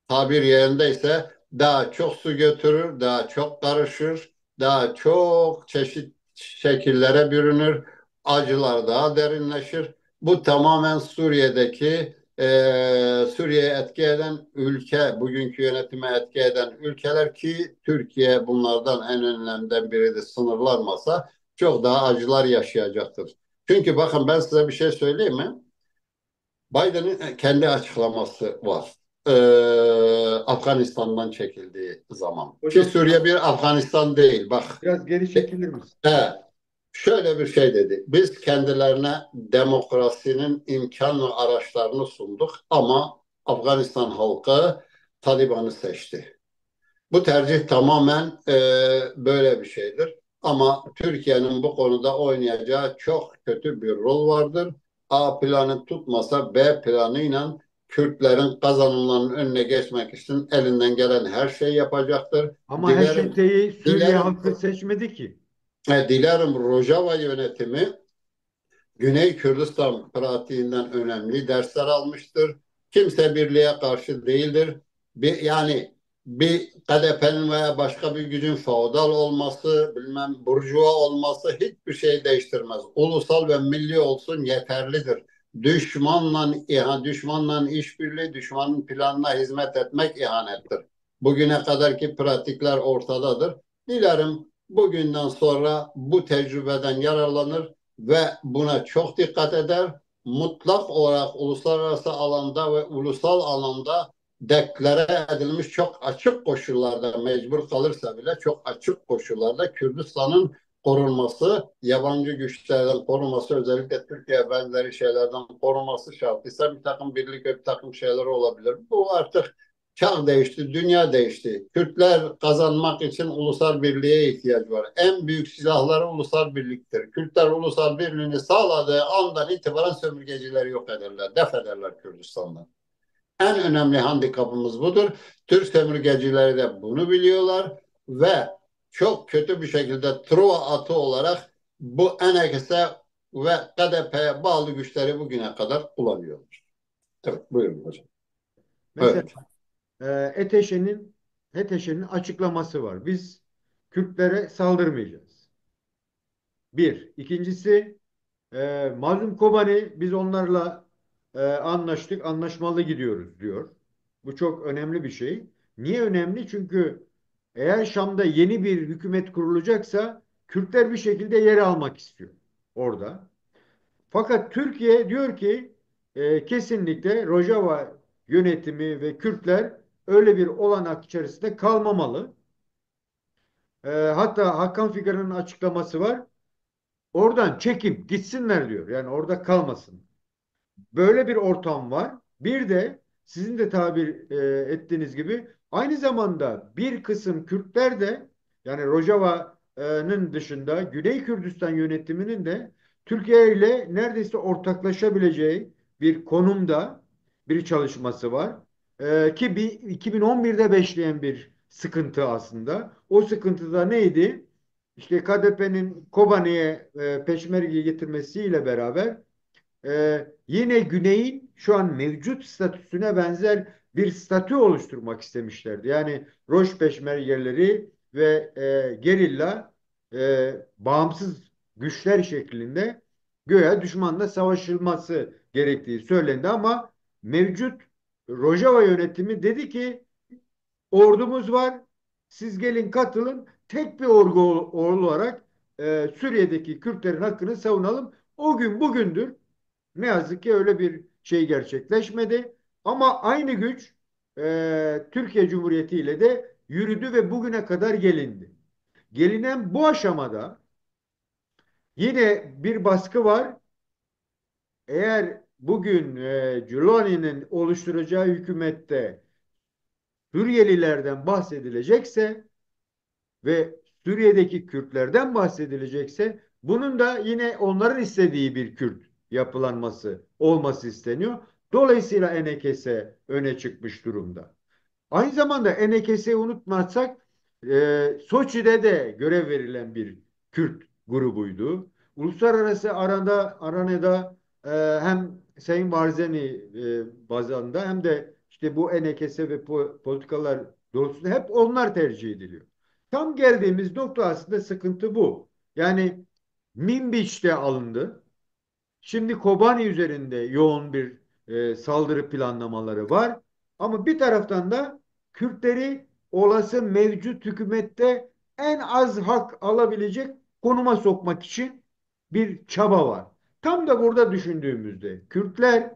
tabir yerindeyse daha çok su götürür, daha çok karışır, daha çok çeşit şekillere bürünür, acılar daha derinleşir. Bu tamamen Suriye'ye etki eden ülke, bugünkü yönetime etki eden ülkeler ki Türkiye bunlardan en önemlilerinden biridir. Sınırlanmasa çok daha acılar yaşayacaktır. Çünkü bakın ben size bir şey söyleyeyim mi? Biden'ın kendi açıklaması var. Afganistan'dan çekildiği zaman. Ki Hocam Suriye bir Afganistan değil. Bak, biraz geri e, çekilir misin? e, şöyle bir şey dedi. Biz kendilerine demokrasinin imkan ve araçlarını sunduk ama Afganistan halkı Taliban'ı seçti. Bu tercih tamamen böyle bir şeydir. Ama Türkiye'nin bu konuda oynayacağı çok kötü bir rol vardır. A planı tutmasa B planıyla Kürtlerin kazanımlarının önüne geçmek için elinden gelen her şeyi yapacaktır. Ama Dilerim, HDP'yi Suriye dilerim, halkı seçmedi ki. dilerim Rojava yönetimi Güney Kürdistan pratiğinden önemli dersler almıştır. Kimse birliğe karşı değildir. Yani bir KDP'nin veya başka bir gücün feodal olması, bilmem burjuva olması hiçbir şey değiştirmez. Ulusal ve milli olsun yeterlidir. Düşmanla işbirliği, düşmanın planına hizmet etmek ihanettir. Bugüne kadarki pratikler ortadadır. Dilerim bugünden sonra bu tecrübeden yararlanır ve buna çok dikkat eder. Mutlak olarak uluslararası alanda ve ulusal alanda deklare edilmiş çok açık koşullarda mecbur kalırsa bile çok açık koşullarda Kürdistan'ın korunması, yabancı güçlerden korunması, özellikle Türkiye benzeri şeylerden korunması şartıysa bir takım birlik ve bir takım şeyler olabilir. Bu artık çağ değişti, dünya değişti. Kürtler kazanmak için ulusal birliğe ihtiyaç var. En büyük silahları ulusal birliktir. Kürtler ulusal birliğini sağladığı andan itibaren sömürgecileri yok ederler, def ederler Kürdistan'dan. En önemli handikapımız budur. Türk sömürgecileri de bunu biliyorlar ve çok kötü bir şekilde Truva atı olarak bu Enekese ve KDP'ye bağlı güçleri bugüne kadar kullanıyorlar. Evet, buyurun hocam. Mesela Evet. HTŞ'nin açıklaması var. Biz Kürtlere saldırmayacağız. Bir. İkincisi Mazlum Kobani biz onlarla anlaştık, anlaşmalı gidiyoruz diyor. Bu çok önemli bir şey. Niye önemli? Çünkü eğer Şam'da yeni bir hükümet kurulacaksa Kürtler bir şekilde yer almak istiyor orada. Fakat Türkiye diyor ki kesinlikle Rojava yönetimi ve Kürtler öyle bir olanak içerisinde kalmamalı. Hatta Hakan Fidan'ın açıklaması var. Oradan çekip gitsinler diyor. Yani orada kalmasın. Böyle bir ortam var. Bir de sizin de tabir ettiğiniz gibi aynı zamanda bir kısım Kürtler de yani Rojava'nın dışında Güney Kürdistan yönetiminin de Türkiye ile neredeyse ortaklaşabileceği bir konumda bir çalışması var. Ki bir 2011'de başlayan bir sıkıntı aslında. O sıkıntı da neydi? İşte KDP'nin Kobani'ye peşmerge getirmesiyle beraber yine Güney'in şu an mevcut statüsüne benzer bir statü oluşturmak istemişlerdi. Yani Roş peşmergeleri ve gerilla bağımsız güçler şeklinde göğe düşmanla savaşılması gerektiği söylendi ama mevcut Rojava yönetimi dedi ki ordumuz var. Siz gelin katılın. Tek bir ordu olarak Suriye'deki Kürtlerin hakkını savunalım. O gün bugündür. Ne yazık ki öyle bir şey gerçekleşmedi. Ama aynı güç Türkiye Cumhuriyeti ile de yürüdü ve bugüne kadar gelindi. Gelinen bu aşamada yine bir baskı var. Eğer bugün Giuliani'nin oluşturacağı hükümette Suriyelilerden bahsedilecekse ve Suriye'deki Kürtlerden bahsedilecekse bunun da yine onların istediği bir Kürt yapılanması olması isteniyor. Dolayısıyla Enekese öne çıkmış durumda. Aynı zamanda Enekese'yi unutmazsak Soçi'de de görev verilen bir Kürt grubuydu. Uluslararası arenada hem Sayın Barzani bazında hem de işte bu Enekese ve politikalar doğrultusunda hep onlar tercih ediliyor. Tam geldiğimiz nokta aslında sıkıntı bu. Yani Minbiç'te alındı. Şimdi Kobani üzerinde yoğun bir saldırı planlamaları var. Ama bir taraftan da Kürtleri olası mevcut hükümette en az hak alabilecek konuma sokmak için bir çaba var. Tam da burada düşündüğümüzde Kürtler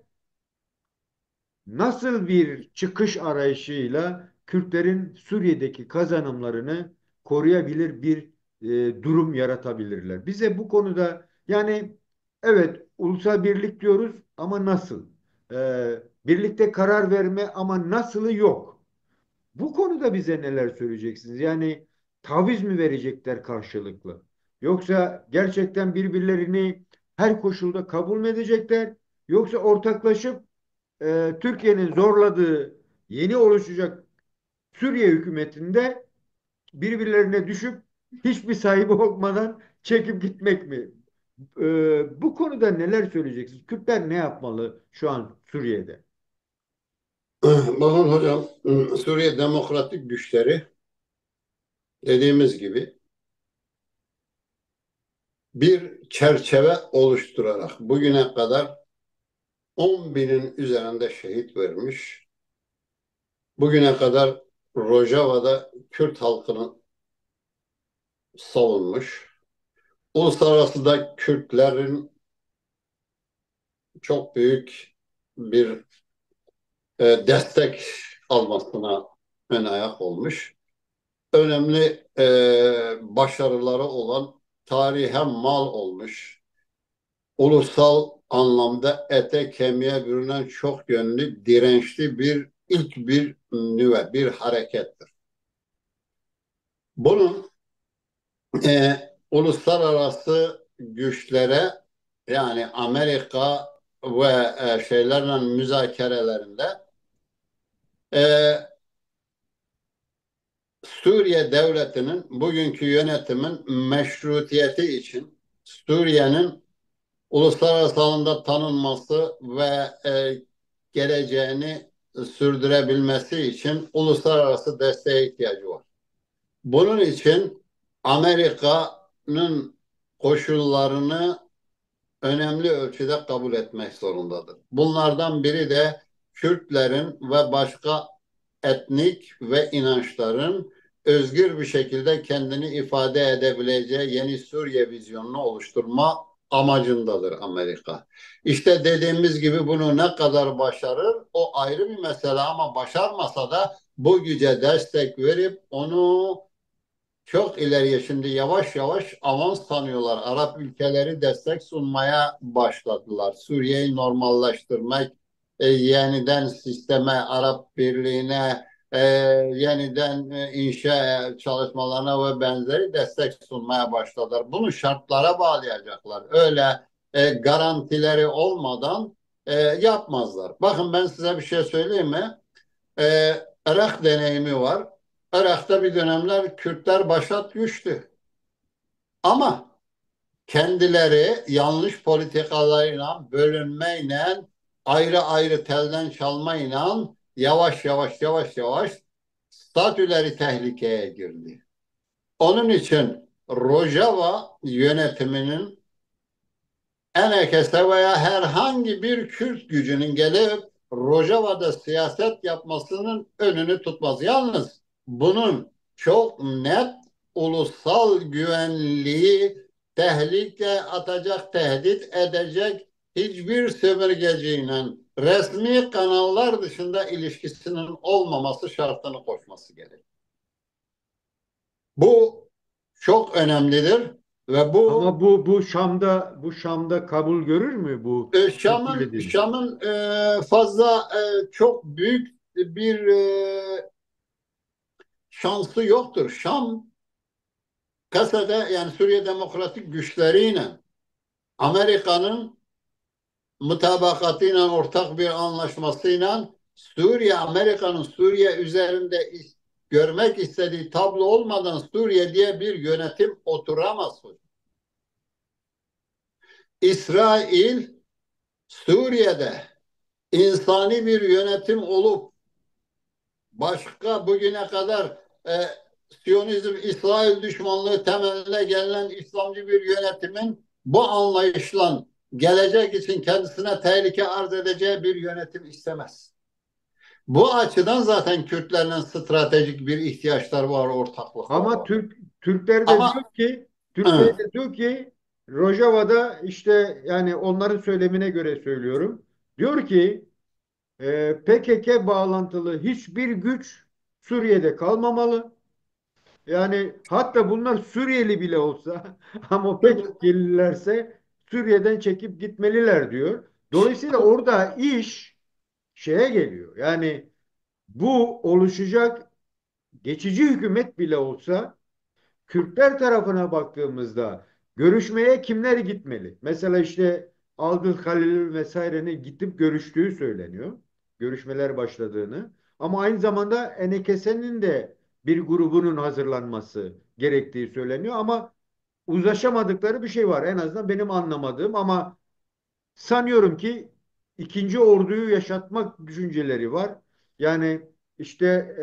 nasıl bir çıkış arayışıyla Kürtlerin Suriye'deki kazanımlarını koruyabilir bir durum yaratabilirler. Bize bu konuda yani evet ulusal birlik diyoruz ama nasıl? Birlikte karar verme ama nasılı yok. Bu konuda bize neler söyleyeceksiniz? Yani taviz mi verecekler karşılıklı? Yoksa gerçekten birbirlerini her koşulda kabul mü edecekler? Yoksa ortaklaşıp Türkiye'nin zorladığı yeni oluşacak Suriye hükümetinde birbirlerine düşüp hiçbir sahibi olmadan çekip gitmek mi? Bu konuda neler söyleyeceksiniz? Kürtler ne yapmalı şu an Suriye'de? Bakın hocam, Suriye Demokratik Güçleri dediğimiz gibi bir çerçeve oluşturarak bugüne kadar 10 binin üzerinde şehit vermiş. Bugüne kadar Rojava'da Kürt halkını savunmuş. Uluslararası da Kürtlerin çok büyük bir destek almasına ön ayak olmuş. Önemli başarıları olan tarihe mal olmuş. Ulusal anlamda ete kemiğe bürünen çok yönlü, dirençli ilk bir nüve, bir harekettir. Bunun uluslararası güçlere yani Amerika ve şeylerle müzakerelerinde e, Suriye devletinin bugünkü yönetimin meşrutiyeti için Suriye'nin uluslararası alanda tanınması ve geleceğini sürdürebilmesi için uluslararası desteğe ihtiyacı var. Bunun için Amerika'nın koşullarını önemli ölçüde kabul etmek zorundadır. Bunlardan biri de Kürtlerin ve başka etnik ve inançların özgür bir şekilde kendini ifade edebileceği yeni Suriye vizyonunu oluşturma amacındadır Amerika. İşte dediğimiz gibi bunu ne kadar başarır o ayrı bir mesele ama başarmasa da bu güce destek verip onu çok ileriye şimdi yavaş yavaş avans tanıyorlar. Arap ülkeleri destek sunmaya başladılar. Suriye'yi normalleştirmek, yeniden sisteme, Arap Birliği'ne, yeniden inşa çalışmalarına ve benzeri destek sunmaya başladılar. Bunu şartlara bağlayacaklar. Öyle garantileri olmadan yapmazlar. Bakın ben size bir şey söyleyeyim mi? E, Irak deneyimi var. Irak'ta bir dönemler Kürtler başat güçtü. Ama kendileri yanlış politikalarıyla, bölünmeyle, ayrı ayrı telden çalmayla yavaş yavaş yavaş yavaş statüleri tehlikeye girdi. Onun için Rojava yönetiminin Enekese veya herhangi bir Kürt gücünün gelip Rojava'da siyaset yapmasının önünü tutmaz. Yalnız bunun çok net ulusal güvenliği tehlike atacak, tehdit edecek hiçbir sömürgeciyle resmi kanallar dışında ilişkisinin olmaması şartını koşması gerekir. Bu çok önemlidir ve bu Ama bu Şam'da kabul görür mü bu Türkiye Şam'ın dediğiniz? Şam'ın fazla çok büyük bir şansı yoktur. Şam Kasada yani Suriye Demokratik Güçleriyle Amerika'nın mutabakatıyla ortak bir anlaşmasıyla Amerika'nın Suriye üzerinde görmek istediği tablo olmadan Suriye diye bir yönetim oturamaz. İsrail Suriye'de insani bir yönetim olup başka bugüne kadar Siyonizm, İsrail düşmanlığı temeline gelen İslamcı bir yönetimin bu anlayışla gelecek için kendisine tehlike arz edeceği bir yönetim istemez. Bu açıdan zaten Kürtlerin stratejik bir ihtiyaçları var, ortaklıklar Ama var. Türkler de diyor Ama ki Türkler hı, de diyor ki Rojava'da işte yani onların söylemine göre söylüyorum. Diyor ki PKK bağlantılı hiçbir güç Suriye'de kalmamalı. Yani hatta bunlar Suriyeli bile olsa ama o PKK'lilerse Suriye'den çekip gitmeliler diyor. Dolayısıyla orada iş şeye geliyor. Yani bu oluşacak geçici hükümet bile olsa Kürtler tarafına baktığımızda görüşmeye kimler gitmeli? Mesela işte Abdülhalil vesairenin gidip görüştüğü söyleniyor. Görüşmeler başladığını. Ama aynı zamanda Enekese'nin de bir grubunun hazırlanması gerektiği söyleniyor. Ama uzlaşamadıkları bir şey var. En azından benim anlamadığım ama sanıyorum ki ikinci orduyu yaşatmak düşünceleri var. Yani işte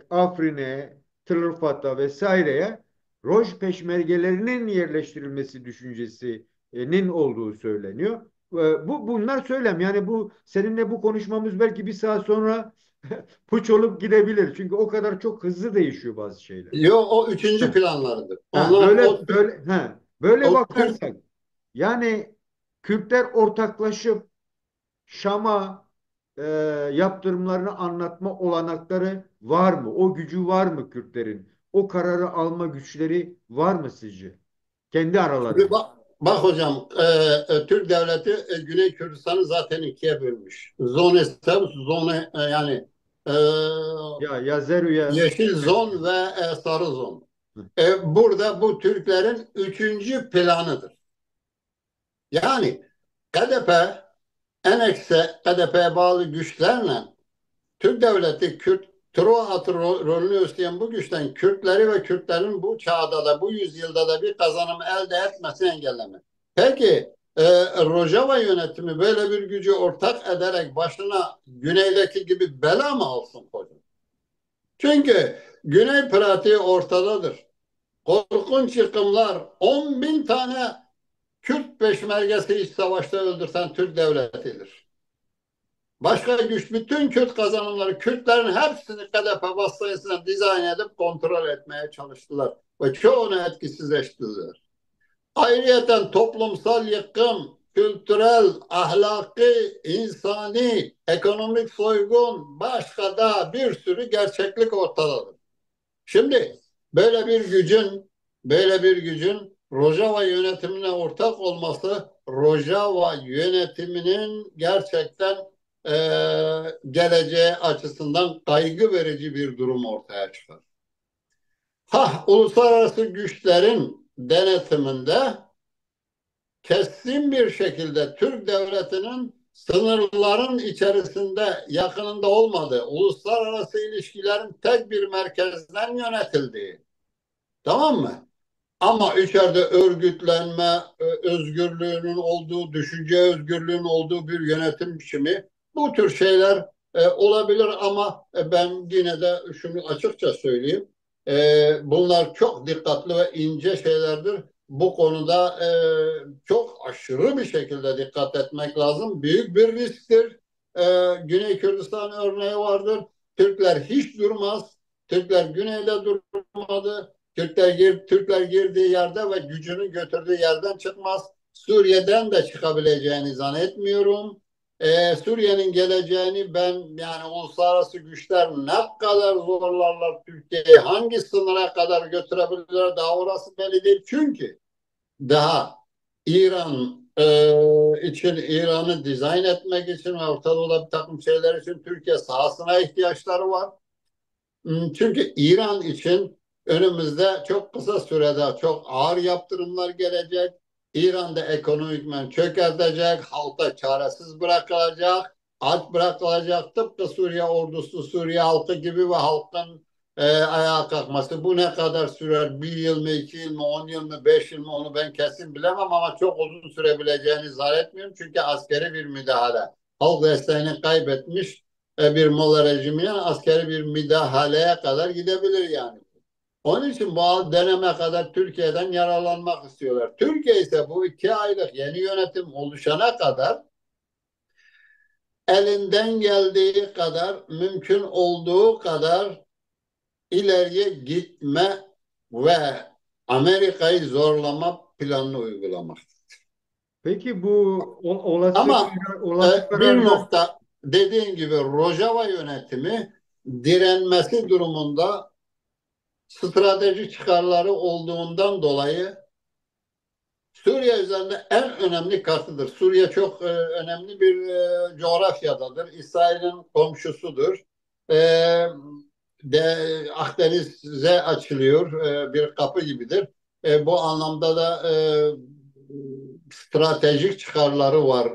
Afrin'e, Tırfat'a vesaireye Roj peşmergelerinin yerleştirilmesi düşüncesinin olduğu söyleniyor. Bunlar söylem. Yani bu seninle bu konuşmamız belki bir saat sonra puç olup gidebilir. Çünkü o kadar çok hızlı değişiyor bazı şeyler. o üçüncü planlarıdır. Ha, Onlar böyle o Türk bakarsak yani Kürtler ortaklaşıp Şam'a e, yaptırımlarını anlatma olanakları var mı? O gücü var mı Kürtlerin? O kararı alma güçleri var mı sizce? Kendi aralarında. bak hocam, Türk devleti Güney Kürdistan'ı zaten ikiye bölmüş. Zone Sev, zone yani e, Ya Zerü ya yeşil zon ve sarı zon. Burada bu Türklerin üçüncü planıdır. Yani KDP, KDP'ye bağlı güçlerle Türk devleti Troat rolünü üstleyen bu güçten Kürtleri ve Kürtlerin bu çağda da bu yüzyılda da bir kazanım elde etmesini engellemek. Peki Rojava yönetimi böyle bir gücü ortak ederek başına güneydeki gibi bela mı alsın hocam? Çünkü güney pratiği ortadadır. Korkunç yıkımlar, 10 bin tane Kürt peşmergesi iç savaşta öldürten Türk devletidir. Başka güç bütün Kürt kazanımları, Kürtlerin hepsini KDP vasıtasıyla dizayn edip kontrol etmeye çalıştılar. Ve çoğunu etkisizleştirdiler. Ayrıyeten toplumsal yıkım, kültürel, ahlaki, insani, ekonomik soygun, başka da bir sürü gerçeklik ortadadır. Şimdi böyle bir gücün Rojava yönetimine ortak olması Rojava yönetiminin gerçekten e, geleceği açısından kaygı verici bir durum ortaya çıkar. Uluslararası güçlerin denetiminde kesin bir şekilde Türk devletinin sınırların içerisinde yakınında olmadığı, uluslararası ilişkilerin tek bir merkezden yönetildiği, tamam mı? Ama içeride örgütlenme özgürlüğünün olduğu, düşünce özgürlüğünün olduğu bir yönetim biçimi, bu tür şeyler olabilir ama ben yine de şunu açıkça söyleyeyim. Bunlar çok dikkatli ve ince şeylerdir. Bu konuda çok aşırı bir şekilde dikkat etmek lazım. Büyük bir risktir. Güney Kürdistan örneği vardır. Türkler hiç durmaz. Türkler güneyde durmadı. Türkler girdiği yerde ve gücünü götürdüğü yerden çıkmaz. Suriye'den de çıkabileceğini zannetmiyorum. Suriye'nin geleceğini ben, yani uluslararası güçler ne kadar zorlarlar Türkiye'yi hangi sınıra kadar götürebilirler daha orası belli değil. Çünkü daha İran için, İran'ı dizayn etmek için ve Orta Doğu'da bir takım şeyler için Türkiye sahasına ihtiyaçları var. Çünkü İran için önümüzde çok kısa sürede çok ağır yaptırımlar gelecek. İran'da ekonomikmen çökertecek, halka çaresiz bırakılacak, aç bırakılacak. Tıpkı Suriye ordusu, Suriye halkı gibi ve halkın ayağa kalkması. Bu ne kadar sürer? Bir yıl mı, 2 yıl mı, 10 yıl mı, 5 yıl mı onu ben kesin bilemem ama çok uzun sürebileceğini zannetmiyorum. Çünkü askeri bir müdahale. Halk desteğini kaybetmiş bir Molla rejimine askeri bir müdahaleye kadar gidebilir yani. Onun için bu döneme kadar Türkiye'den yararlanmak istiyorlar. Türkiye ise bu 2 aylık yeni yönetim oluşana kadar elinden geldiği kadar, mümkün olduğu kadar ileriye gitme ve Amerika'yı zorlama planını uygulamak. Peki bu olası Ama olası bir kararda nokta, dediğin gibi Rojava yönetimi direnmesi durumunda strateji çıkarları olduğundan dolayı Suriye üzerinde en önemli kartıdır. Suriye çok önemli bir coğrafyadadır. İsrail'in komşusudur. E, Akdeniz'e açılıyor, bir kapı gibidir. Bu anlamda da stratejik çıkarları var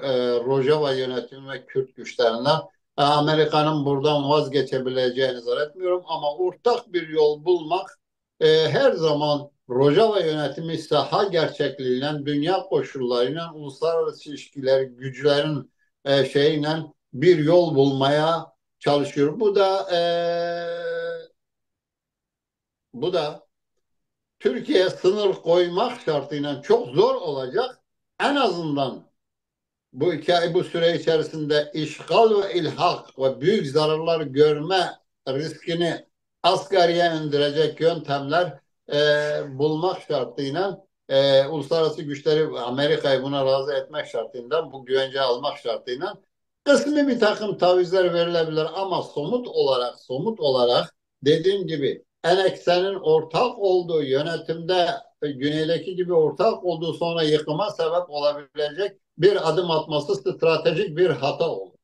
Rojava yönetimi ve Kürt güçlerinden. Amerika'nın buradan vazgeçebileceğini zannetmiyorum ama ortak bir yol bulmak her zaman Rojava yönetimi saha gerçekliğiyle, dünya koşullarıyla, uluslararası ilişkiler, güçlerin şeyle bir yol bulmaya çalışıyor. Bu da Türkiye sınır koymak şartıyla çok zor olacak. En azından bu süre içerisinde işgal ve ilhak ve büyük zararlar görme riskini asgariye indirecek yöntemler bulmak şartıyla uluslararası güçleri Amerika'yı buna razı etmek şartıyla bu güvence almak şartıyla kısmi bir takım tavizler verilebilir ama somut olarak dediğim gibi Enekse'nin ortak olduğu yönetimde güneydeki gibi ortak olduğu sonra yıkıma sebep olabilecek bir adım atması stratejik bir hata oldu.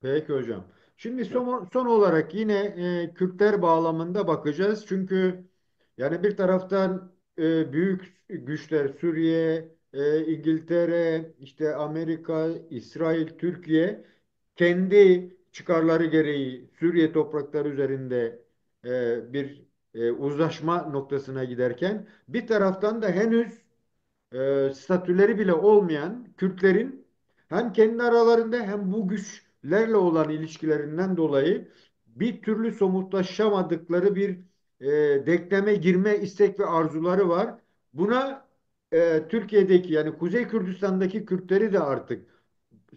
peki hocam. Şimdi son olarak yine Kürtler bağlamında bakacağız. Çünkü yani bir taraftan büyük güçler Suriye, İngiltere, işte Amerika, İsrail, Türkiye kendi çıkarları gereği Suriye toprakları üzerinde bir uzlaşma noktasına giderken bir taraftan da henüz statüleri bile olmayan Kürtlerin hem kendi aralarında hem bu güçlerle olan ilişkilerinden dolayı bir türlü somutlaşamadıkları bir denkleme girme istek ve arzuları var. Buna Türkiye'deki yani Kuzey Kürdistan'daki Kürtleri de artık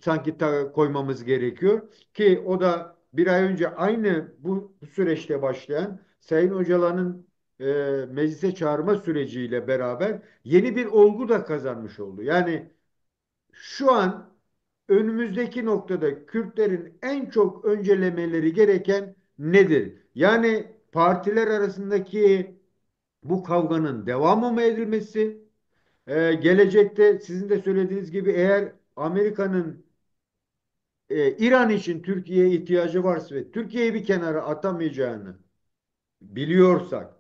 sanki koymamız gerekiyor ki o da bir ay önce aynı bu süreçte başlayan Sayın Öcalan'ın e, meclise çağırma süreciyle beraber yeni bir olgu da kazanmış oldu. Yani şu an önümüzdeki noktada Kürtlerin en çok öncelemeleri gereken nedir? Yani partiler arasındaki bu kavganın devamı mı edilmesi? Gelecekte sizin de söylediğiniz gibi eğer Amerika'nın İran için Türkiye'ye ihtiyacı varsa ve Türkiye'yi bir kenara atamayacağını biliyorsak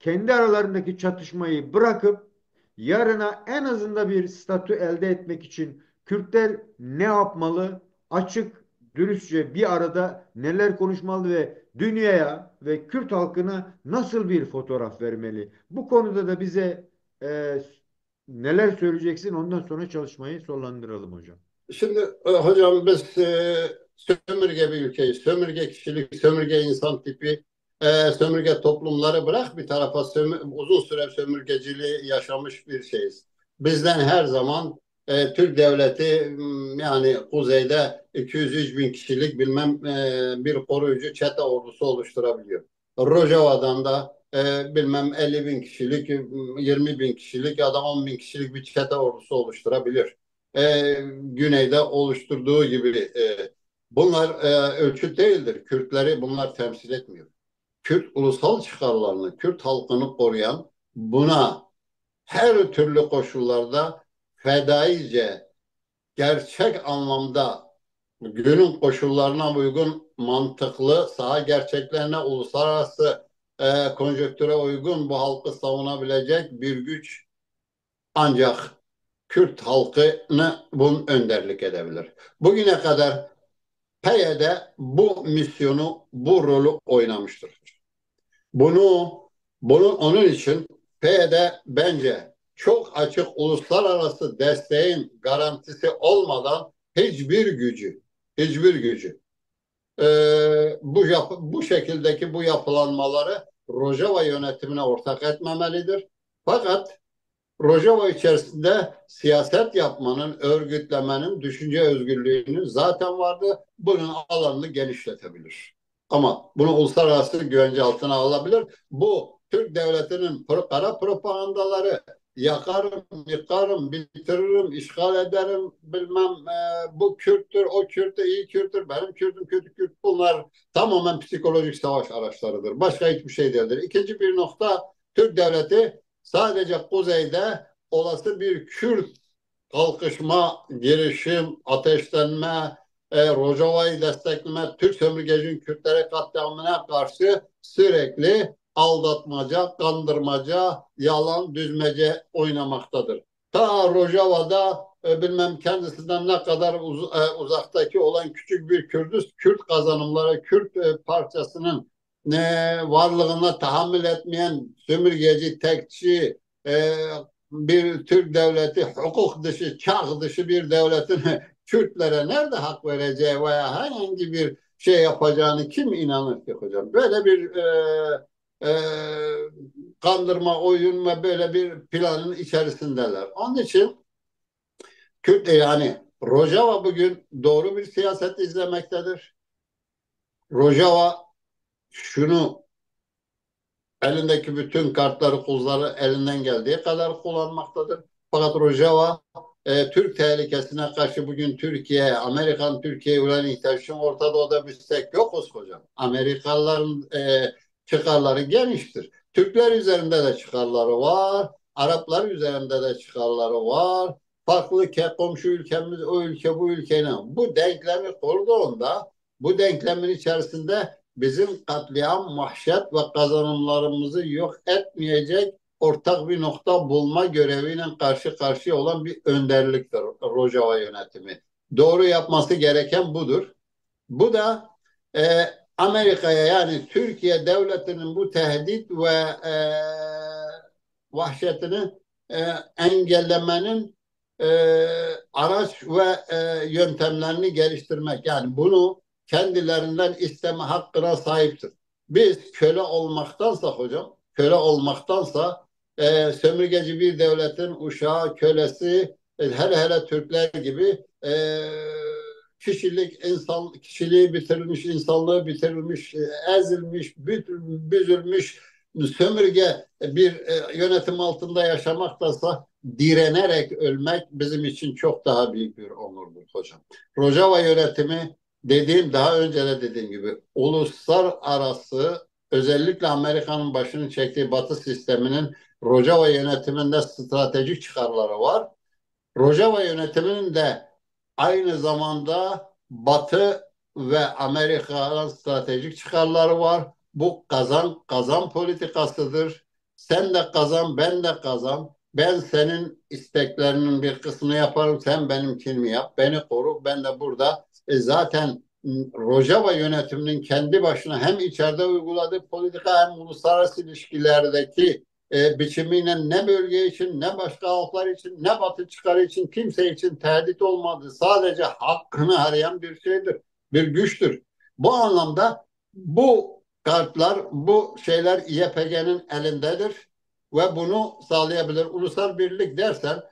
kendi aralarındaki çatışmayı bırakıp yarına en azından bir statü elde etmek için Kürtler ne yapmalı? Açık, dürüstçe bir arada neler konuşmalı ve dünyaya ve Kürt halkına nasıl bir fotoğraf vermeli? Bu konuda da bize e, neler söyleyeceksin? Ondan sonra çalışmayı sonlandıralım hocam. Şimdi hocam biz sömürge bir ülkeyiz. Sömürge kişilik, sömürge insan tipi, sömürge toplumları bırak bir tarafa uzun süre sömürgeciliği yaşamış bir şeyiz. Bizden her zaman Türk devleti yani kuzeyde 200-3 bin kişilik bilmem bir koruyucu çete ordusu oluşturabiliyor. Rojava'dan da bilmem 50 bin kişilik, 20 bin kişilik ya da 10 bin kişilik bir çete ordusu oluşturabilir güneyde oluşturduğu gibi bunlar ölçüt değildir. Kürtleri bunlar temsil etmiyor. Kürt ulusal çıkarlarını, Kürt halkını koruyan buna her türlü koşullarda fedaice, gerçek anlamda günün koşullarına uygun mantıklı saha gerçeklerine uluslararası konjonktüre uygun bu halkı savunabilecek bir güç ancak Kürt halkını bunun önderlik edebilir. Bugüne kadar PYD bu misyonu, bu rolü oynamıştır. Bunu, onun için PYD bence çok açık uluslararası desteğin garantisi olmadan hiçbir gücü bu şekildeki bu yapılanmaları Rojava yönetimine ortak etmemelidir. Fakat Rojava içerisinde siyaset yapmanın, örgütlemenin, düşünce özgürlüğünün zaten vardı. Bunun alanını genişletebilir. Ama bunu uluslararası güvence altına alabilir. Bu Türk devletinin kara propagandaları yakarım, yıkarım, bitiririm, işgal ederim, bilmem bu Kürttür, o Kürttür, iyi Kürttür, benim Kürt'üm kötü Kürt. Bunlar tamamen psikolojik savaş araçlarıdır. Başka hiçbir şey değildir. İkinci bir nokta, Türk devleti sadece kuzeyde olası bir Kürt kalkışma, girişim, ateşlenme, Rojava'yı destekleme, Türk sömürgecinin Kürtlere katliamına karşı sürekli aldatmaca, kandırmaca, yalan, düzmece oynamaktadır. Ta Rojava'da bilmem kendisinden ne kadar uzaktaki olan küçük bir Kürt kazanımları, Kürt parçasının varlığına tahammül etmeyen sömürgeci, tekçi, bir Türk devleti, hukuk dışı, çağ dışı bir devletin Kürtlere nerede hak vereceği veya herhangi bir şey yapacağını kim inanır ki hocam? Böyle bir e, kandırma, oyun ve böyle bir planın içerisindeler. Onun için Kürt yani Rojava bugün doğru bir siyaset izlemektedir. Rojava şunu elindeki bütün kartları, kuzları elinden geldiği kadar kullanmaktadır. Fakat Rojava Türk tehlikesine karşı bugün Türkiye, Amerikan Türkiye'ye olan ihtiyacı Orta Doğu'da bir istek yok hocam. Amerikalıların çıkarları geniştir. Türkler üzerinde de çıkarları var. Araplar üzerinde de çıkarları var. Farklı komşu ülkemiz, o ülke bu ülkenin. Bu denklemi kurduğunda bu denklemin içerisinde bizim katliam, vahşet ve kazanımlarımızı yok etmeyecek ortak bir nokta bulma göreviyle karşı karşıya olan bir önderliktir Rojava yönetimi. Doğru yapması gereken budur. Bu da e, Amerika'ya yani Türkiye devletinin bu tehdit ve vahşetini e, engellemenin e, araç ve yöntemlerini geliştirmek. Yani bunu kendilerinden isteme hakkına sahiptir. Biz köle olmaktansa hocam, köle olmaktansa sömürgeci bir devletin uşağı, kölesi, hele hele Türkler gibi kişiliği bitirilmiş, insanlığı bitirilmiş, ezilmiş, büzülmüş, sömürge bir yönetim altında yaşamaktansa direnerek ölmek bizim için çok daha büyük bir onurdur hocam. Rojava yönetimi daha önce de dediğim gibi uluslararası özellikle Amerika'nın başını çektiği Batı sisteminin Rojava yönetiminde stratejik çıkarları var. Rojava yönetiminin de aynı zamanda Batı ve Amerika'nın stratejik çıkarları var. Bu kazan kazan politikasıdır. Sen de kazan, ben de kazan. Ben senin isteklerinin bir kısmını yaparım, sen benimkini yap. Beni koru, ben de burada. Zaten Rojava yönetiminin kendi başına hem içeride uyguladığı politika hem uluslararası ilişkilerdeki biçimiyle ne bölge için, ne başka halklar için, ne batı çıkarı için, kimse için tehdit olmadı. Sadece hakkını arayan bir şeydir, bir güçtür. Bu anlamda bu kartlar, bu şeyler YPG'nin elindedir ve bunu sağlayabilir. Ulusal birlik dersen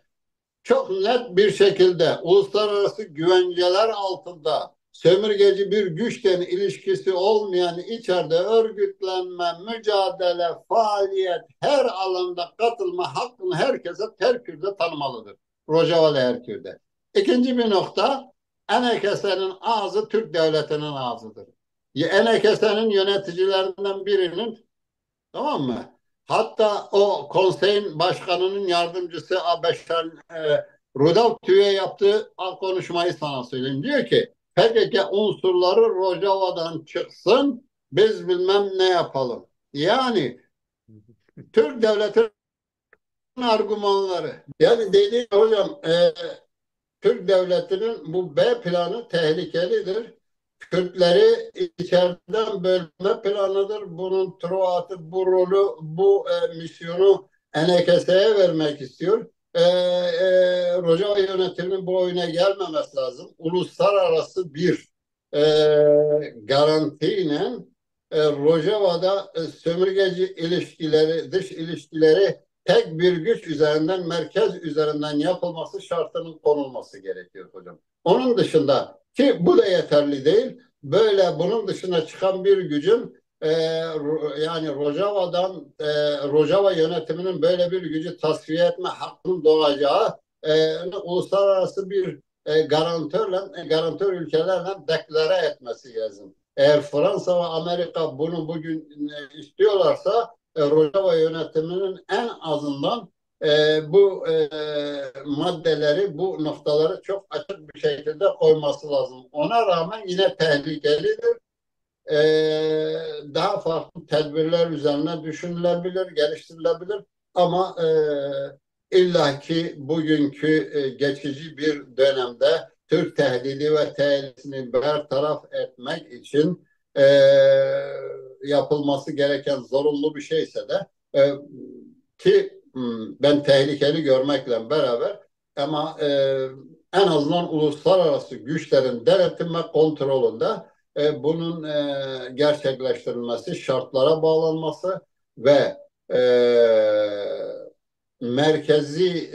çok net bir şekilde uluslararası güvenceler altında sömürgeci bir güçten ilişkisi olmayan içeride örgütlenme, mücadele, faaliyet, her alanda katılma hakkını herkese Terkür'de tanımalıdır. Rojava Terkür'de. İkinci bir nokta, Enekese'nin ağzı Türk devletinin ağzıdır. Enekese'nin yöneticilerinden birinin, tamam mı? Hatta o konseyin başkanının yardımcısı Abeşan Rudolph yaptığı konuşmayı sana söyleyeyim. Diyor ki PKK unsurları Rojava'dan çıksın biz bilmem ne yapalım. Yani Türk devletinin argümanları. Yani dediğim hocam, Türk devletinin bu B planı tehlikelidir. Kürtleri içeriden bölme planıdır. Bunun Troat'ı bu rolü, bu misyonu Enekes'e vermek istiyor. Rojava yönetiminin bu oyuna gelmemesi lazım. Uluslararası bir e, garantiyle Rojava'da sömürgeci ilişkileri, dış ilişkileri tek bir güç üzerinden, merkez üzerinden yapılması şartının konulması gerekiyor hocam. Onun dışında ki bu da yeterli değil. Böyle bunun dışına çıkan bir gücün yani Rojava yönetiminin böyle bir gücü tasfiye etme hakkının doğacağı uluslararası bir garantör ülkelerle deklare etmesi lazım. Eğer Fransa ve Amerika bunu bugün istiyorlarsa Rojava yönetiminin en azından bu maddeleri, bu noktaları çok açık bir şekilde koyması lazım. Ona rağmen yine tehlikelidir. E, Daha farklı tedbirler üzerine düşünülebilir, geliştirilebilir. Ama illaki bugünkü geçici bir dönemde Türk tehdidi ve tehlikesini bertaraf etmek için e, yapılması gereken zorunlu bir şeyse de ben tehlikeli görmekle beraber ama en azından uluslararası güçlerin denetim ve kontrolünde bunun gerçekleştirilmesi, şartlara bağlanması ve e, merkezi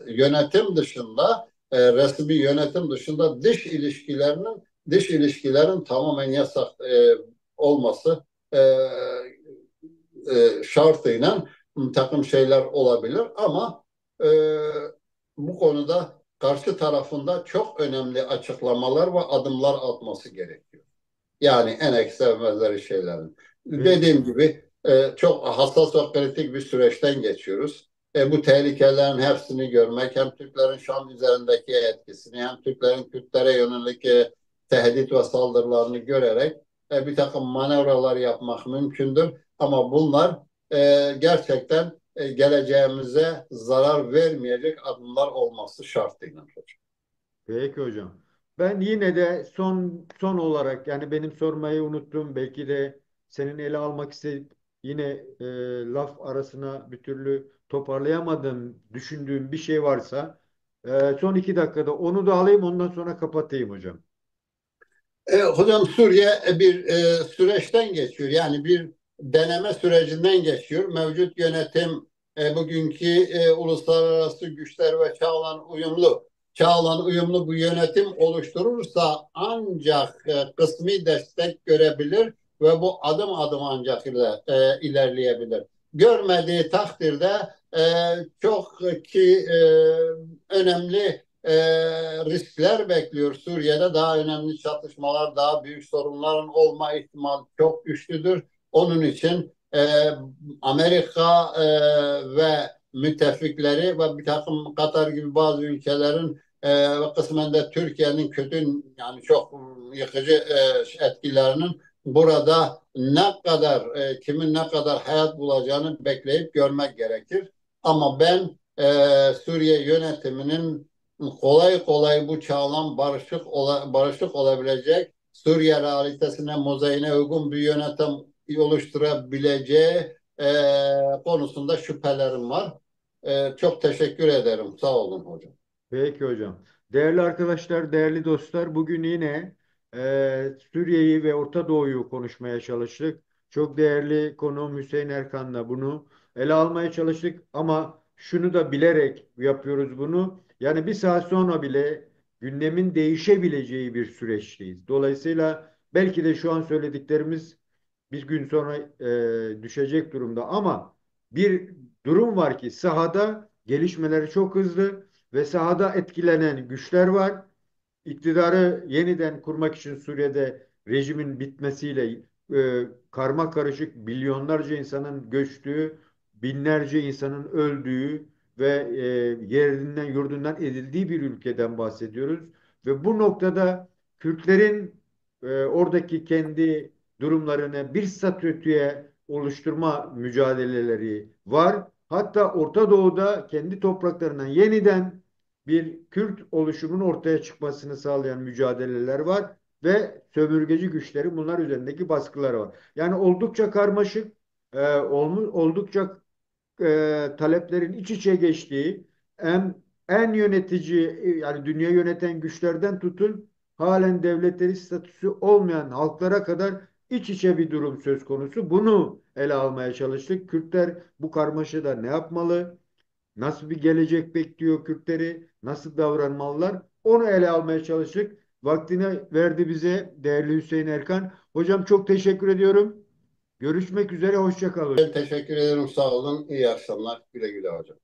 yönetim dışında, resmi yönetim dışında dış ilişkilerin tamamen yasak olması şartıyla bir takım şeyler olabilir ama e, bu konuda karşı tarafında çok önemli açıklamalar ve adımlar atması gerekiyor. Yani en ekstremizleri şeylerin. Peki, Dediğim gibi çok hassas ve kritik bir süreçten geçiyoruz. Bu tehlikelerin hepsini görmek, hem Türklerin Şam üzerindeki etkisini, hem Türklerin Kürtlere yönelik tehdit ve saldırılarını görerek bir takım manevralar yapmak mümkündür. Ama bunlar gerçekten geleceğimize zarar vermeyecek adımlar olması şartıyla. peki hocam. Ben yine de son olarak yani benim sormayı unuttum. Belki de senin ele almak isteyip yine laf arasına bir türlü toparlayamadığım, düşündüğüm bir şey varsa son 2 dakikada onu da alayım ondan sonra kapatayım hocam. Hocam Suriye bir süreçten geçiyor. Yani bir deneme sürecinden geçiyor. Mevcut yönetim bugünkü uluslararası güçler ve çağla uyumlu bu yönetim oluşturursa ancak kısmi destek görebilir ve bu adım adım ancak ilerleyebilir. Görmediği takdirde e, çok ki önemli riskler bekliyor. Suriye'de daha önemli çatışmalar, daha büyük sorunların olma ihtimali çok güçlüdür. Onun için Amerika ve müttefikleri ve bir takım Katar gibi bazı ülkelerin ve kısmen de Türkiye'nin kötü, yani çok yıkıcı etkilerinin burada kimin ne kadar hayat bulacağını bekleyip görmek gerekir. Ama ben Suriye yönetiminin kolay kolay bu çağlan barışık olabilecek, Suriye realitesine, mozaiğine uygun bir yönetim oluşturabileceği konusunda şüphelerim var. Çok teşekkür ederim. Sağ olun hocam. Peki hocam. Değerli arkadaşlar, değerli dostlar, bugün yine Suriye'yi ve Orta Doğu'yu konuşmaya çalıştık. Çok değerli konuğum Hüseyin Erkan'la bunu ele almaya çalıştık ama şunu da bilerek yapıyoruz bunu. Yani bir saat sonra bile gündemin değişebileceği bir süreçteyiz. Dolayısıyla belki de şu an söylediklerimiz bir gün sonra düşecek durumda ama bir durum var ki sahada gelişmeleri çok hızlı ve sahada etkilenen güçler var. İktidarı yeniden kurmak için Suriye'de rejimin bitmesiyle karma karışık milyonlarca insanın göçtüğü, binlerce insanın öldüğü ve yerinden yurdundan edildiği bir ülkeden bahsediyoruz. Ve bu noktada Kürtlerin oradaki kendi durumlarını bir statüye oluşturma mücadeleleri var. Hatta Orta Doğu'da kendi topraklarından yeniden bir Kürt oluşumunun ortaya çıkmasını sağlayan mücadeleler var ve sömürgeci güçlerin bunlar üzerindeki baskıları var. Yani oldukça karmaşık, oldukça taleplerin iç içe geçtiği en yönetici yani dünya yöneten güçlerden tutun halen devletleri statüsü olmayan halklara kadar iç içe bir durum söz konusu. Bunu ele almaya çalıştık. Kürtler bu karmaşada ne yapmalı? Nasıl bir gelecek bekliyor Kürtleri? Nasıl davranmalılar? Onu ele almaya çalıştık. Vaktini verdi bize değerli Hüseyin Erkan. Hocam çok teşekkür ediyorum. Görüşmek üzere, hoşça kalın. Ben teşekkür ederim. Sağ olun. İyi akşamlar. Güle güle hocam.